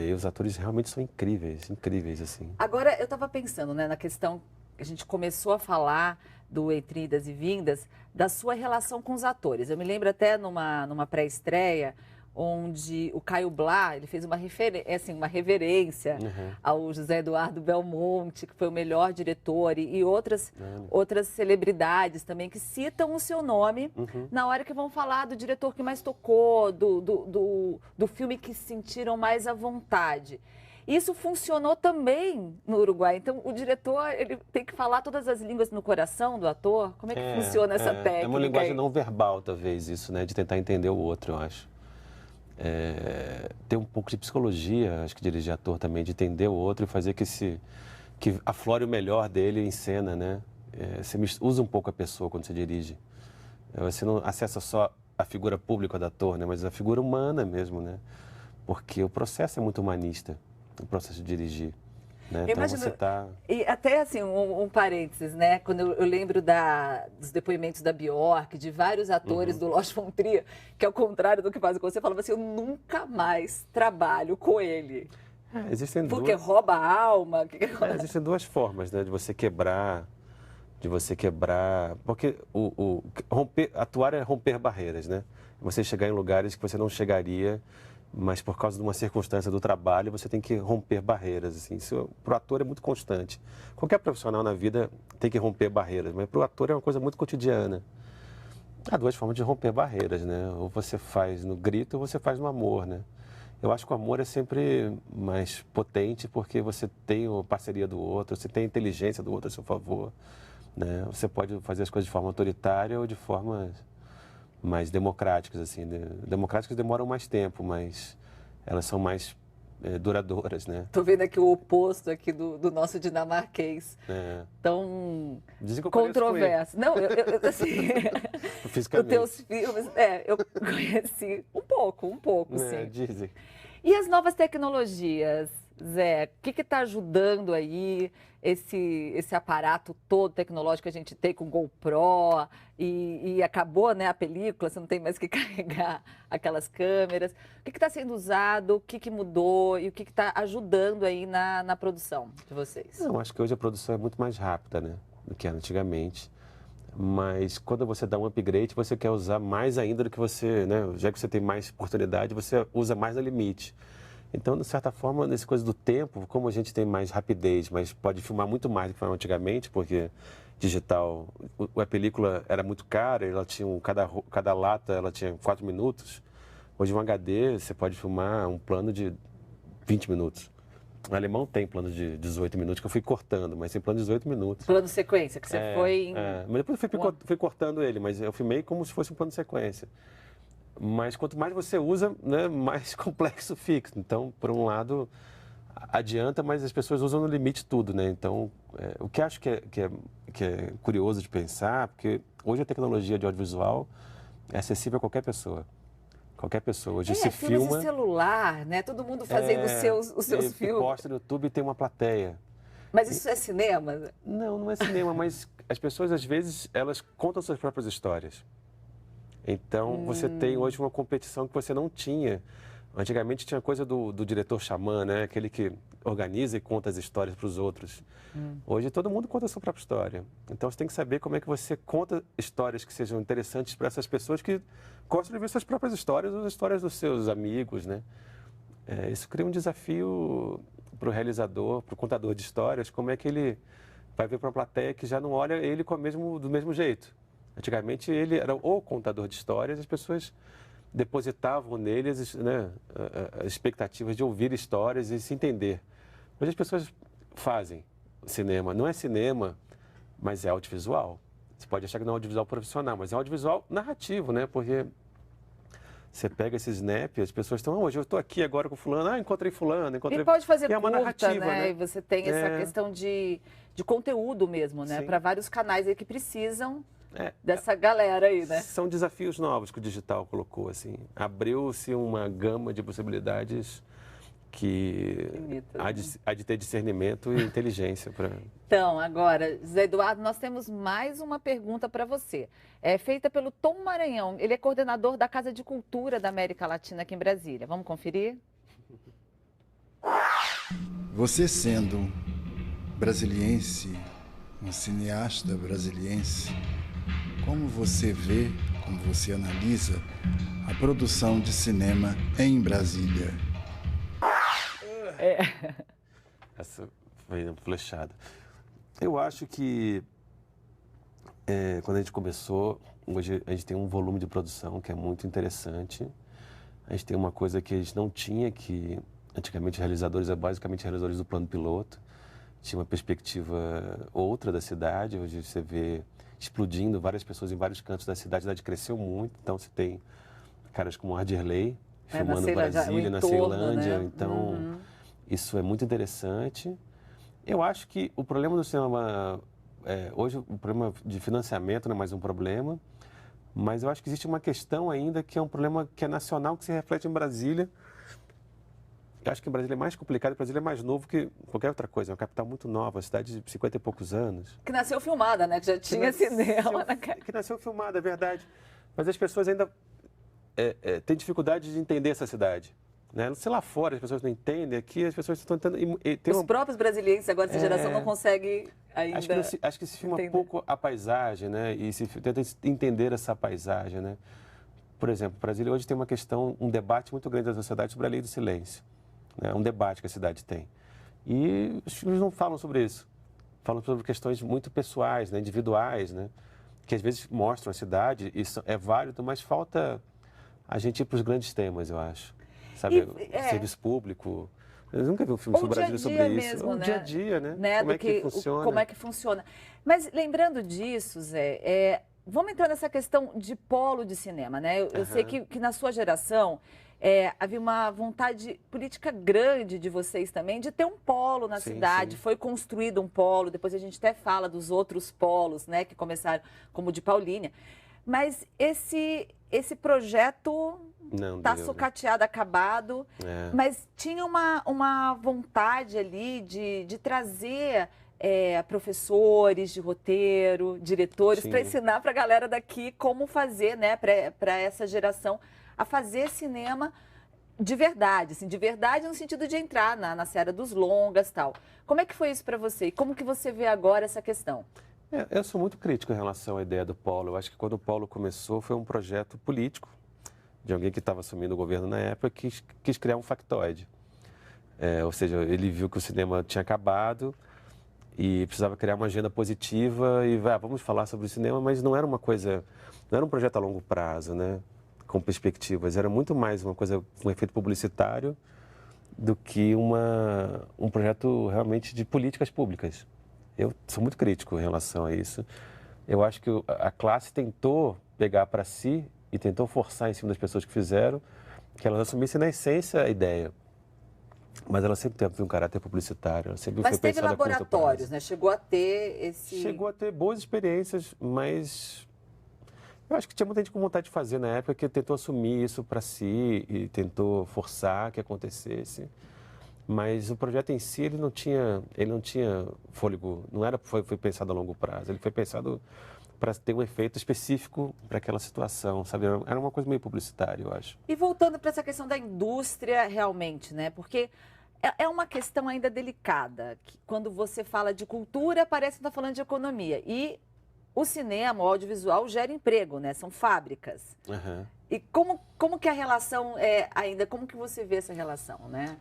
E os atores realmente são incríveis, assim. Agora, eu estava pensando, né, na questão que a gente começou a falar do Entre Idas e Vindas, da sua relação com os atores. Eu me lembro até numa pré-estreia, onde o Caio Blá, ele fez uma reverência ao José Eduardo Belmonte, que foi o melhor diretor, e outras celebridades também que citam o seu nome na hora que vão falar do diretor que mais tocou, do filme que se sentiram mais à vontade. Isso funcionou também no Uruguai. Então, o diretor ele tem que falar todas as línguas no coração do ator? Como é que funciona essa técnica? É uma linguagem não verbal, talvez, isso, né? De tentar entender o outro, eu acho. Ter um pouco de psicologia, acho que dirigir ator também, de entender o outro e fazer que aflore o melhor dele em cena, né? Você usa um pouco a pessoa quando você dirige. Você não acessa só a figura pública do ator, né? Mas a figura humana mesmo, né? Porque o processo é muito humanista, o processo de dirigir. Né? Então imagino, você tá... E até assim, um parênteses, né? Quando eu lembro dos depoimentos da Bjork, de vários atores do Lars von Trier, que ao contrário do que faz com você, falava assim, eu nunca mais trabalho com ele. Existem porque rouba a alma. Existem duas formas, né? De você quebrar, porque atuar é romper barreiras, né? Você chegar em lugares que você não chegaria, mas por causa de uma circunstância do trabalho, você tem que romper barreiras. Assim. Isso, para o ator, é muito constante. Qualquer profissional na vida tem que romper barreiras, mas para o ator é uma coisa muito cotidiana. Há duas formas de romper barreiras, né? Ou você faz no grito ou você faz no amor, né? Eu acho que o amor é sempre mais potente porque você tem a parceria do outro, você tem a inteligência do outro a seu favor, né? Você pode fazer as coisas de forma autoritária ou de forma mais democráticas, assim. Democráticas demoram mais tempo, mas elas são mais duradouras, né? Tô vendo aqui o oposto aqui do nosso dinamarquês. Tão controverso. Não, assim... Os teus filmes, eu conheci um pouco, sim. Dizem. E as novas tecnologias, Zé, o que está ajudando aí esse aparato todo tecnológico que a gente tem com GoPro e acabou, né, a película, você não tem mais que carregar aquelas câmeras. O que está sendo usado, o que mudou e o que está ajudando aí na produção de vocês? Eu acho que hoje a produção é muito mais rápida, né, do que era antigamente. Mas quando você dá um upgrade, você quer usar mais ainda do que você, né, já que você tem mais oportunidade, você usa mais no limite. Então, de certa forma, nessa coisa do tempo, como a gente tem mais rapidez, mas pode filmar muito mais do que filmava antigamente, porque digital, a película era muito cara, ela tinha cada lata ela tinha 4 minutos. Hoje, um HD, você pode filmar um plano de 20 minutos. O alemão tem plano de 18 minutos, que eu fui cortando, mas tem plano de 18 minutos. Plano de sequência, que você foi... Mas depois eu fui cortando ele, mas eu filmei como se fosse um plano de sequência. Mas quanto mais você usa, né, mais complexo fica. Então, por um lado, adianta, mas as pessoas usam no limite tudo, né? Então, o que acho que é curioso de pensar, porque hoje a tecnologia de audiovisual é acessível a qualquer pessoa. Qualquer pessoa. Hoje se filma... de celular, né? Todo mundo fazendo os seus filmes. Posta no YouTube e tem uma plateia. Mas isso é cinema? Não é cinema, mas as pessoas, às vezes, elas contam suas próprias histórias. Então, você tem hoje uma competição que você não tinha. Antigamente tinha coisa do diretor xamã, né? Aquele que organiza e conta as histórias para os outros. Hoje todo mundo conta a sua própria história. Então, você tem que saber como é que você conta histórias que sejam interessantes para essas pessoas que gostam de ver suas próprias histórias ou as histórias dos seus amigos, né? Isso cria um desafio para o realizador, para o contador de histórias, como é que ele vai ver para uma plateia que já não olha ele do mesmo jeito. Antigamente ele era o contador de histórias, as pessoas depositavam nele as expectativas de ouvir histórias e se entender. Hoje as pessoas fazem cinema, não é cinema, mas é audiovisual. Você pode achar que não é audiovisual profissional, mas é audiovisual narrativo, né? Porque você pega esse snap, as pessoas estão, hoje eu estou aqui agora com fulano, encontrei fulano, encontrei... E pode fazer é uma curta, narrativa, né? E você tem essa questão de conteúdo mesmo, né? Para vários canais aí que precisam dessa galera aí, né? São desafios novos que o digital colocou, assim. Abriu-se uma gama de possibilidades que há de ter discernimento e inteligência para... Então, agora, José Eduardo, nós temos mais uma pergunta para você. É feita pelo Tom Maranhão. Ele é coordenador da Casa de Cultura da América Latina aqui em Brasília. Vamos conferir? Você sendo brasiliense, um cineasta brasiliense, como você vê, como você analisa a produção de cinema em Brasília? Essa foi flechada. Eu acho que quando a gente começou, hoje a gente tem um volume de produção que é muito interessante. A gente tem uma coisa que a gente não tinha, que antigamente realizadores é basicamente realizadores do plano piloto. Tinha uma perspectiva outra da cidade. Hoje você vê explodindo várias pessoas em vários cantos da cidade. A cidade cresceu muito, então você tem caras como Ardirley filmando Brasília, na Ceilândia. Né? Então, isso é muito interessante. Eu acho que o problema do cinema... hoje o problema de financiamento não é mais um problema, mas eu acho que existe uma questão ainda que é um problema que é nacional, que se reflete em Brasília. Eu acho que em Brasília é mais complicado, Brasília é mais novo que qualquer outra coisa, é uma capital muito nova, uma cidade de 50 e poucos anos. Que nasceu filmada, né? Que já tinha cinema. Que nasceu filmada, é verdade. Mas as pessoas ainda têm dificuldade de entender essa cidade. Né? Não sei, lá fora as pessoas não entendem, aqui as pessoas estão tentando... Os próprios brasileiros agora, essa geração, não consegue ainda acho que se filma pouco a paisagem, né? E se tenta entender essa paisagem, né? Por exemplo, Brasília hoje tem uma questão, um debate muito grande da sociedade sobre a lei do silêncio. É um debate que a cidade tem. E os filmes não falam sobre isso. Falam sobre questões muito pessoais, né? Individuais, né? Que às vezes mostram a cidade, isso é válido, mas falta a gente ir para os grandes temas, eu acho. Sabe, serviço público. Eu nunca vi um filme sobre Brasília sobre isso. Mesmo, o né? dia a dia, né? Como é que funciona? Como é que funciona. Mas lembrando disso, Zé, vamos entrar nessa questão de polo de cinema, né? Eu sei que na sua geração havia uma vontade política grande de vocês também de ter um polo na cidade. Sim. Foi construído um polo, depois a gente até fala dos outros polos, né? Que começaram como o de Paulínia. Mas esse projeto está sucateado, acabado, mas tinha uma vontade ali de trazer professores de roteiro, diretores, para ensinar para a galera daqui como fazer, né, para essa geração, a fazer cinema de verdade, assim, de verdade no sentido de entrar na seara dos longas e tal. Como é que foi isso para você? E como que você vê agora essa questão? Eu sou muito crítico em relação à ideia do polo. Eu acho que quando o polo começou foi um projeto político de alguém que estava assumindo o governo na época que quis criar um factoide. Ou seja, ele viu que o cinema tinha acabado e precisava criar uma agenda positiva e vamos falar sobre o cinema, mas não era uma coisa, não era um projeto a longo prazo, né? Com perspectivas. Era muito mais uma coisa com efeito publicitário do que um projeto realmente de políticas públicas. Eu sou muito crítico em relação a isso. Eu acho que a classe tentou pegar para si e tentou forçar em cima das pessoas que fizeram que elas assumissem na essência a ideia. Mas ela sempre teve um caráter publicitário. Ela sempre mas teve laboratórios, né? Chegou a ter esse... Chegou a ter boas experiências, mas eu acho que tinha muita gente com vontade de fazer na época que tentou assumir isso para si e tentou forçar que acontecesse. Mas o projeto em si, ele não tinha fôlego, foi pensado a longo prazo, ele foi pensado para ter um efeito específico para aquela situação, sabe? Era uma coisa meio publicitária, eu acho. E voltando para essa questão da indústria realmente, né? Porque é uma questão ainda delicada, que quando você fala de cultura, parece que está falando de economia. E o cinema, o audiovisual, gera emprego, né? São fábricas. E como que a relação ainda, como que você vê essa relação, né?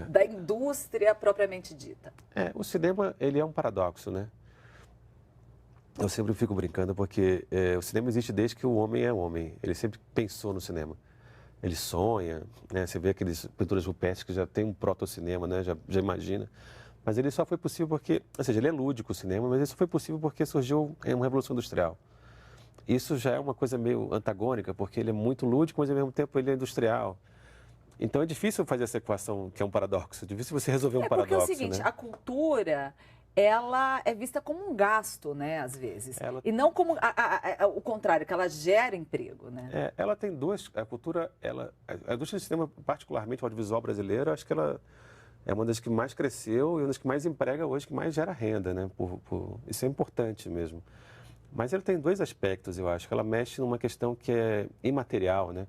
Da indústria propriamente dita. O cinema, ele é um paradoxo, né? Eu sempre fico brincando porque o cinema existe desde que o homem é homem. Ele sempre pensou no cinema. Ele sonha, né? Você vê aqueles pinturas rupestres que já tem um proto-cinema, né? Já imagina. Mas ele só foi possível porque, ou seja, ele é lúdico o cinema, mas isso foi possível porque surgiu uma revolução industrial. Isso já é uma coisa meio antagônica, porque ele é muito lúdico, mas ao mesmo tempo ele é industrial. Então é difícil fazer essa equação, que é um paradoxo. É difícil você resolver um paradoxo. Porque é o seguinte, né? A cultura, ela é vista como um gasto, né, às vezes. E não como o contrário, que ela gera emprego, né? Ela tem duas... A cultura, a indústria de cinema, particularmente o audiovisual brasileiro, acho que ela é uma das que mais cresceu e uma das que mais emprega hoje, que mais gera renda, né? Isso é importante mesmo. Mas ela tem dois aspectos, eu acho. Ela mexe numa questão que é imaterial, né?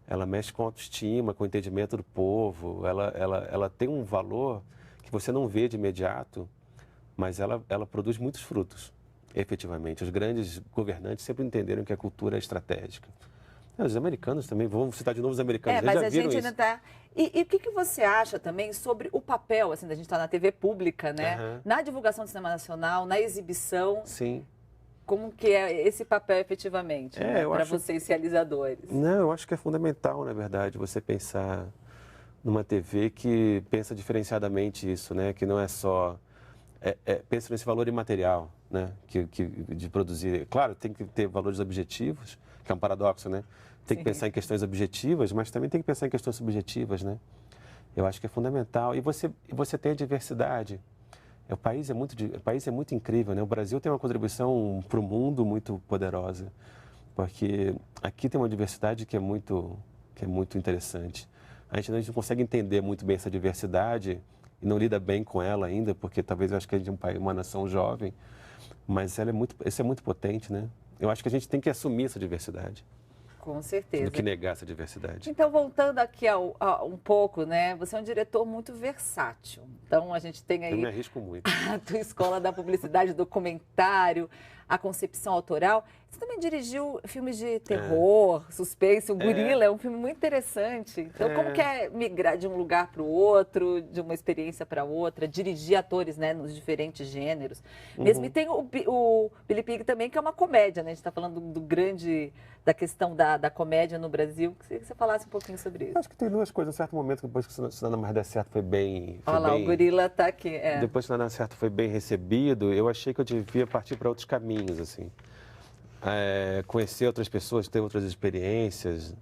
Ela mexe com a autoestima, com o entendimento do povo. Ela tem um valor que você não vê de imediato, mas ela produz muitos frutos, efetivamente. Os grandes governantes sempre entenderam que a cultura é estratégica. Os americanos também, vamos citar de novo os americanos, eles mas já a viram gente isso. ainda tá... E o que você acha também sobre o papel, assim, da gente estar na TV pública, né? Na divulgação do cinema nacional, na exibição? Sim. Como que é esse papel efetivamente, né, para vocês realizadores? Não, eu acho que é fundamental, na verdade, você pensar numa TV que pensa diferenciadamente isso, né? Que não é só... pensa nesse valor imaterial, né? De produzir. Claro, tem que ter valores objetivos, que é um paradoxo, né? Tem que pensar em questões objetivas, mas também tem que pensar em questões subjetivas, né? Eu acho que é fundamental. E você tem a diversidade. O país é muito incrível, né? O Brasil tem uma contribuição para o mundo muito poderosa, porque aqui tem uma diversidade que é muito interessante. A gente não consegue entender muito bem essa diversidade e não lida bem com ela ainda, porque talvez eu acho que a gente é uma nação jovem, mas isso é muito potente, né? Eu acho que a gente tem que assumir essa diversidade. Com certeza. Do que negar essa diversidade. Então, voltando aqui um pouco, né? Você é um diretor muito versátil. Então, a gente tem aí... Eu me arrisco muito. A tua escola da publicidade, documentário, a concepção autoral. Você também dirigiu filmes de terror, suspense. O Gorila é um filme muito interessante. Então, como que é migrar de um lugar para o outro, de uma experiência para outra, dirigir atores, né, nos diferentes gêneros? Mesmo, e tem o Billy Pig também, que é uma comédia, né? A gente está falando da questão da comédia no Brasil. Queria que você falasse um pouquinho sobre isso. Acho que tem duas coisas. Em certo momento, depois que o Se Nada Mais Der Certo foi bem... Olha lá, o Gorila está aqui. Depois que o Se Nada Mais Der Certo foi bem recebido, eu achei que eu devia partir para outros caminhos, assim. Conhecer outras pessoas, ter outras experiências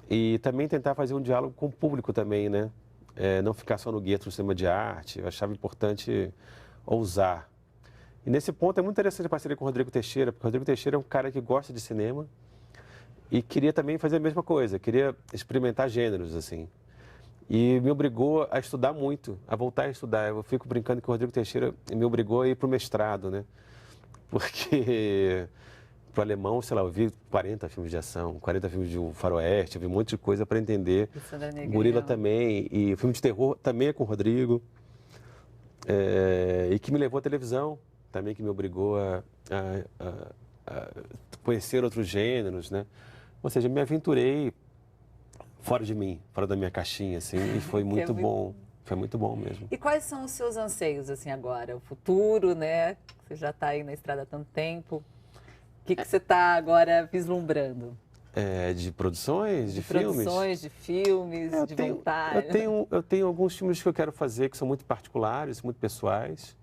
e também tentar fazer um diálogo com o público também, né? Não ficar só no gueto do cinema de arte. Eu achava importante ousar. E nesse ponto é muito interessante a parceria com o Rodrigo Teixeira, porque o Rodrigo Teixeira é um cara que gosta de cinema e queria também fazer a mesma coisa, queria experimentar gêneros, assim. E me obrigou a estudar muito, a voltar a estudar. Eu fico brincando que o Rodrigo Teixeira me obrigou a ir para o mestrado, né? Porque... Para o alemão, sei lá, eu vi 40 filmes de ação, 40 filmes de faroeste, eu vi um monte de coisa para entender. Gorila também, e o filme de terror também é com o Rodrigo. E que me levou à televisão, também que me obrigou a conhecer outros gêneros, né? Ou seja, me aventurei fora de mim, fora da minha caixinha, assim, e foi muito bom. Foi muito bom mesmo. E quais são os seus anseios, assim, agora? O futuro, né? Você já está aí na estrada há tanto tempo. O que você está agora vislumbrando? De produções, de filmes? De produções, de filmes, de vontade. Eu tenho alguns filmes que eu quero fazer que são muito particulares, muito pessoais.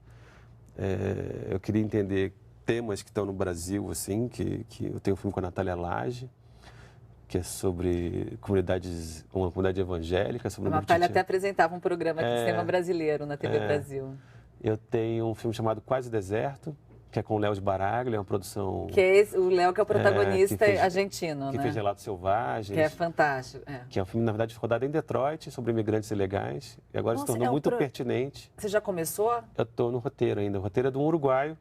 Eu queria entender temas que estão no Brasil, assim, que eu tenho um filme com a Natália Lage, que é sobre uma comunidade evangélica. Sobre a Natália até apresentava um programa de cinema brasileiro na TV Brasil. Eu tenho um filme chamado Quase Deserto, que é com o Léo de Baraglio, é uma produção... Que é o Léo, que é o protagonista argentino, né? Que fez Relatos Selvagens. Que é fantástico. Que é um filme, na verdade, rodado em Detroit, sobre imigrantes ilegais. E agora se tornou muito pertinente. Você já começou? Eu estou no roteiro ainda. O roteiro é de um uruguaio,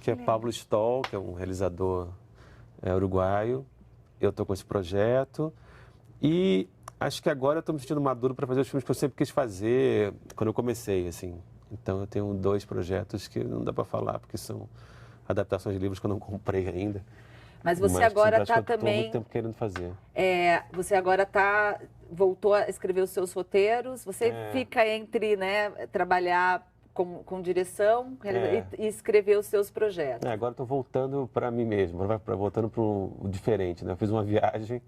que é Pablo Stoll, que é um realizador uruguaio. Eu estou com esse projeto. E acho que agora eu estou me sentindo maduro para fazer os filmes que eu sempre quis fazer quando eu comecei, assim. Então, eu tenho 2 projetos que não dá para falar, porque são adaptações de livros que eu não comprei ainda. Mas você agora está também... Estou muito tempo querendo fazer. Você agora voltou a escrever os seus roteiros. Você fica entre, né, trabalhar com direção e escrever os seus projetos. Agora estou voltando para mim mesmo, voltando para o diferente, né? Eu fiz uma viagem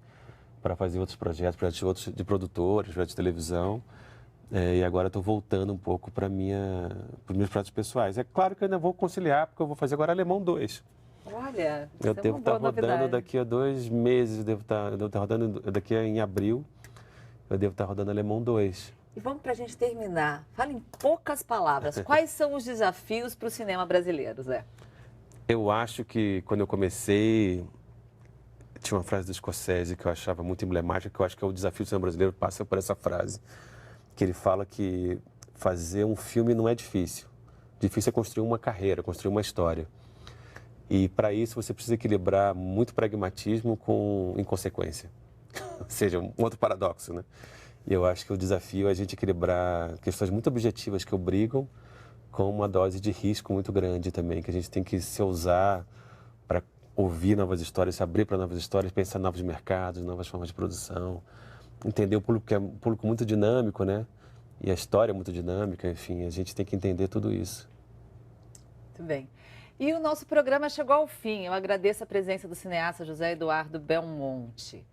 para fazer outros projetos de produtores, projetos de televisão. E agora estou voltando um pouco para os meus projetos pessoais. É claro que eu ainda vou conciliar, porque eu vou fazer agora Alemão 2. Olha, eu devo estar rodando daqui a 2 meses, eu devo estar rodando daqui em abril, eu devo estar rodando Alemão 2. E vamos para a gente terminar. Fala em poucas palavras. Quais são os desafios para o cinema brasileiro, Zé? Eu acho que quando eu comecei, tinha uma frase do Scorsese que eu achava muito emblemática, que eu acho que é o desafio do cinema brasileiro passa por essa frase, que ele fala que fazer um filme não é difícil. Difícil é construir uma carreira, construir uma história. E para isso você precisa equilibrar muito pragmatismo com inconsequência. Ou seja, um outro paradoxo, né? E eu acho que o desafio é a gente equilibrar questões muito objetivas que obrigam com uma dose de risco muito grande também, que a gente tem que se ousar para ouvir novas histórias, se abrir para novas histórias, pensar em novos mercados, novas formas de produção, entender o público, que é um público muito dinâmico, né? E a história é muito dinâmica, enfim, a gente tem que entender tudo isso. Muito bem. E o nosso programa chegou ao fim. Eu agradeço a presença do cineasta José Eduardo Belmonte.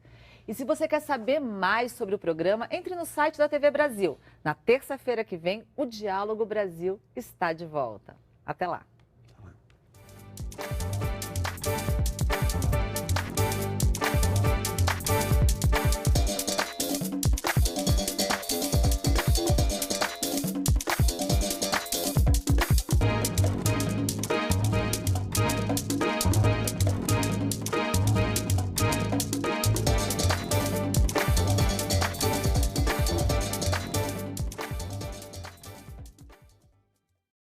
E se você quer saber mais sobre o programa, entre no site da TV Brasil. Na terça-feira que vem, o Diálogo Brasil está de volta. Até lá!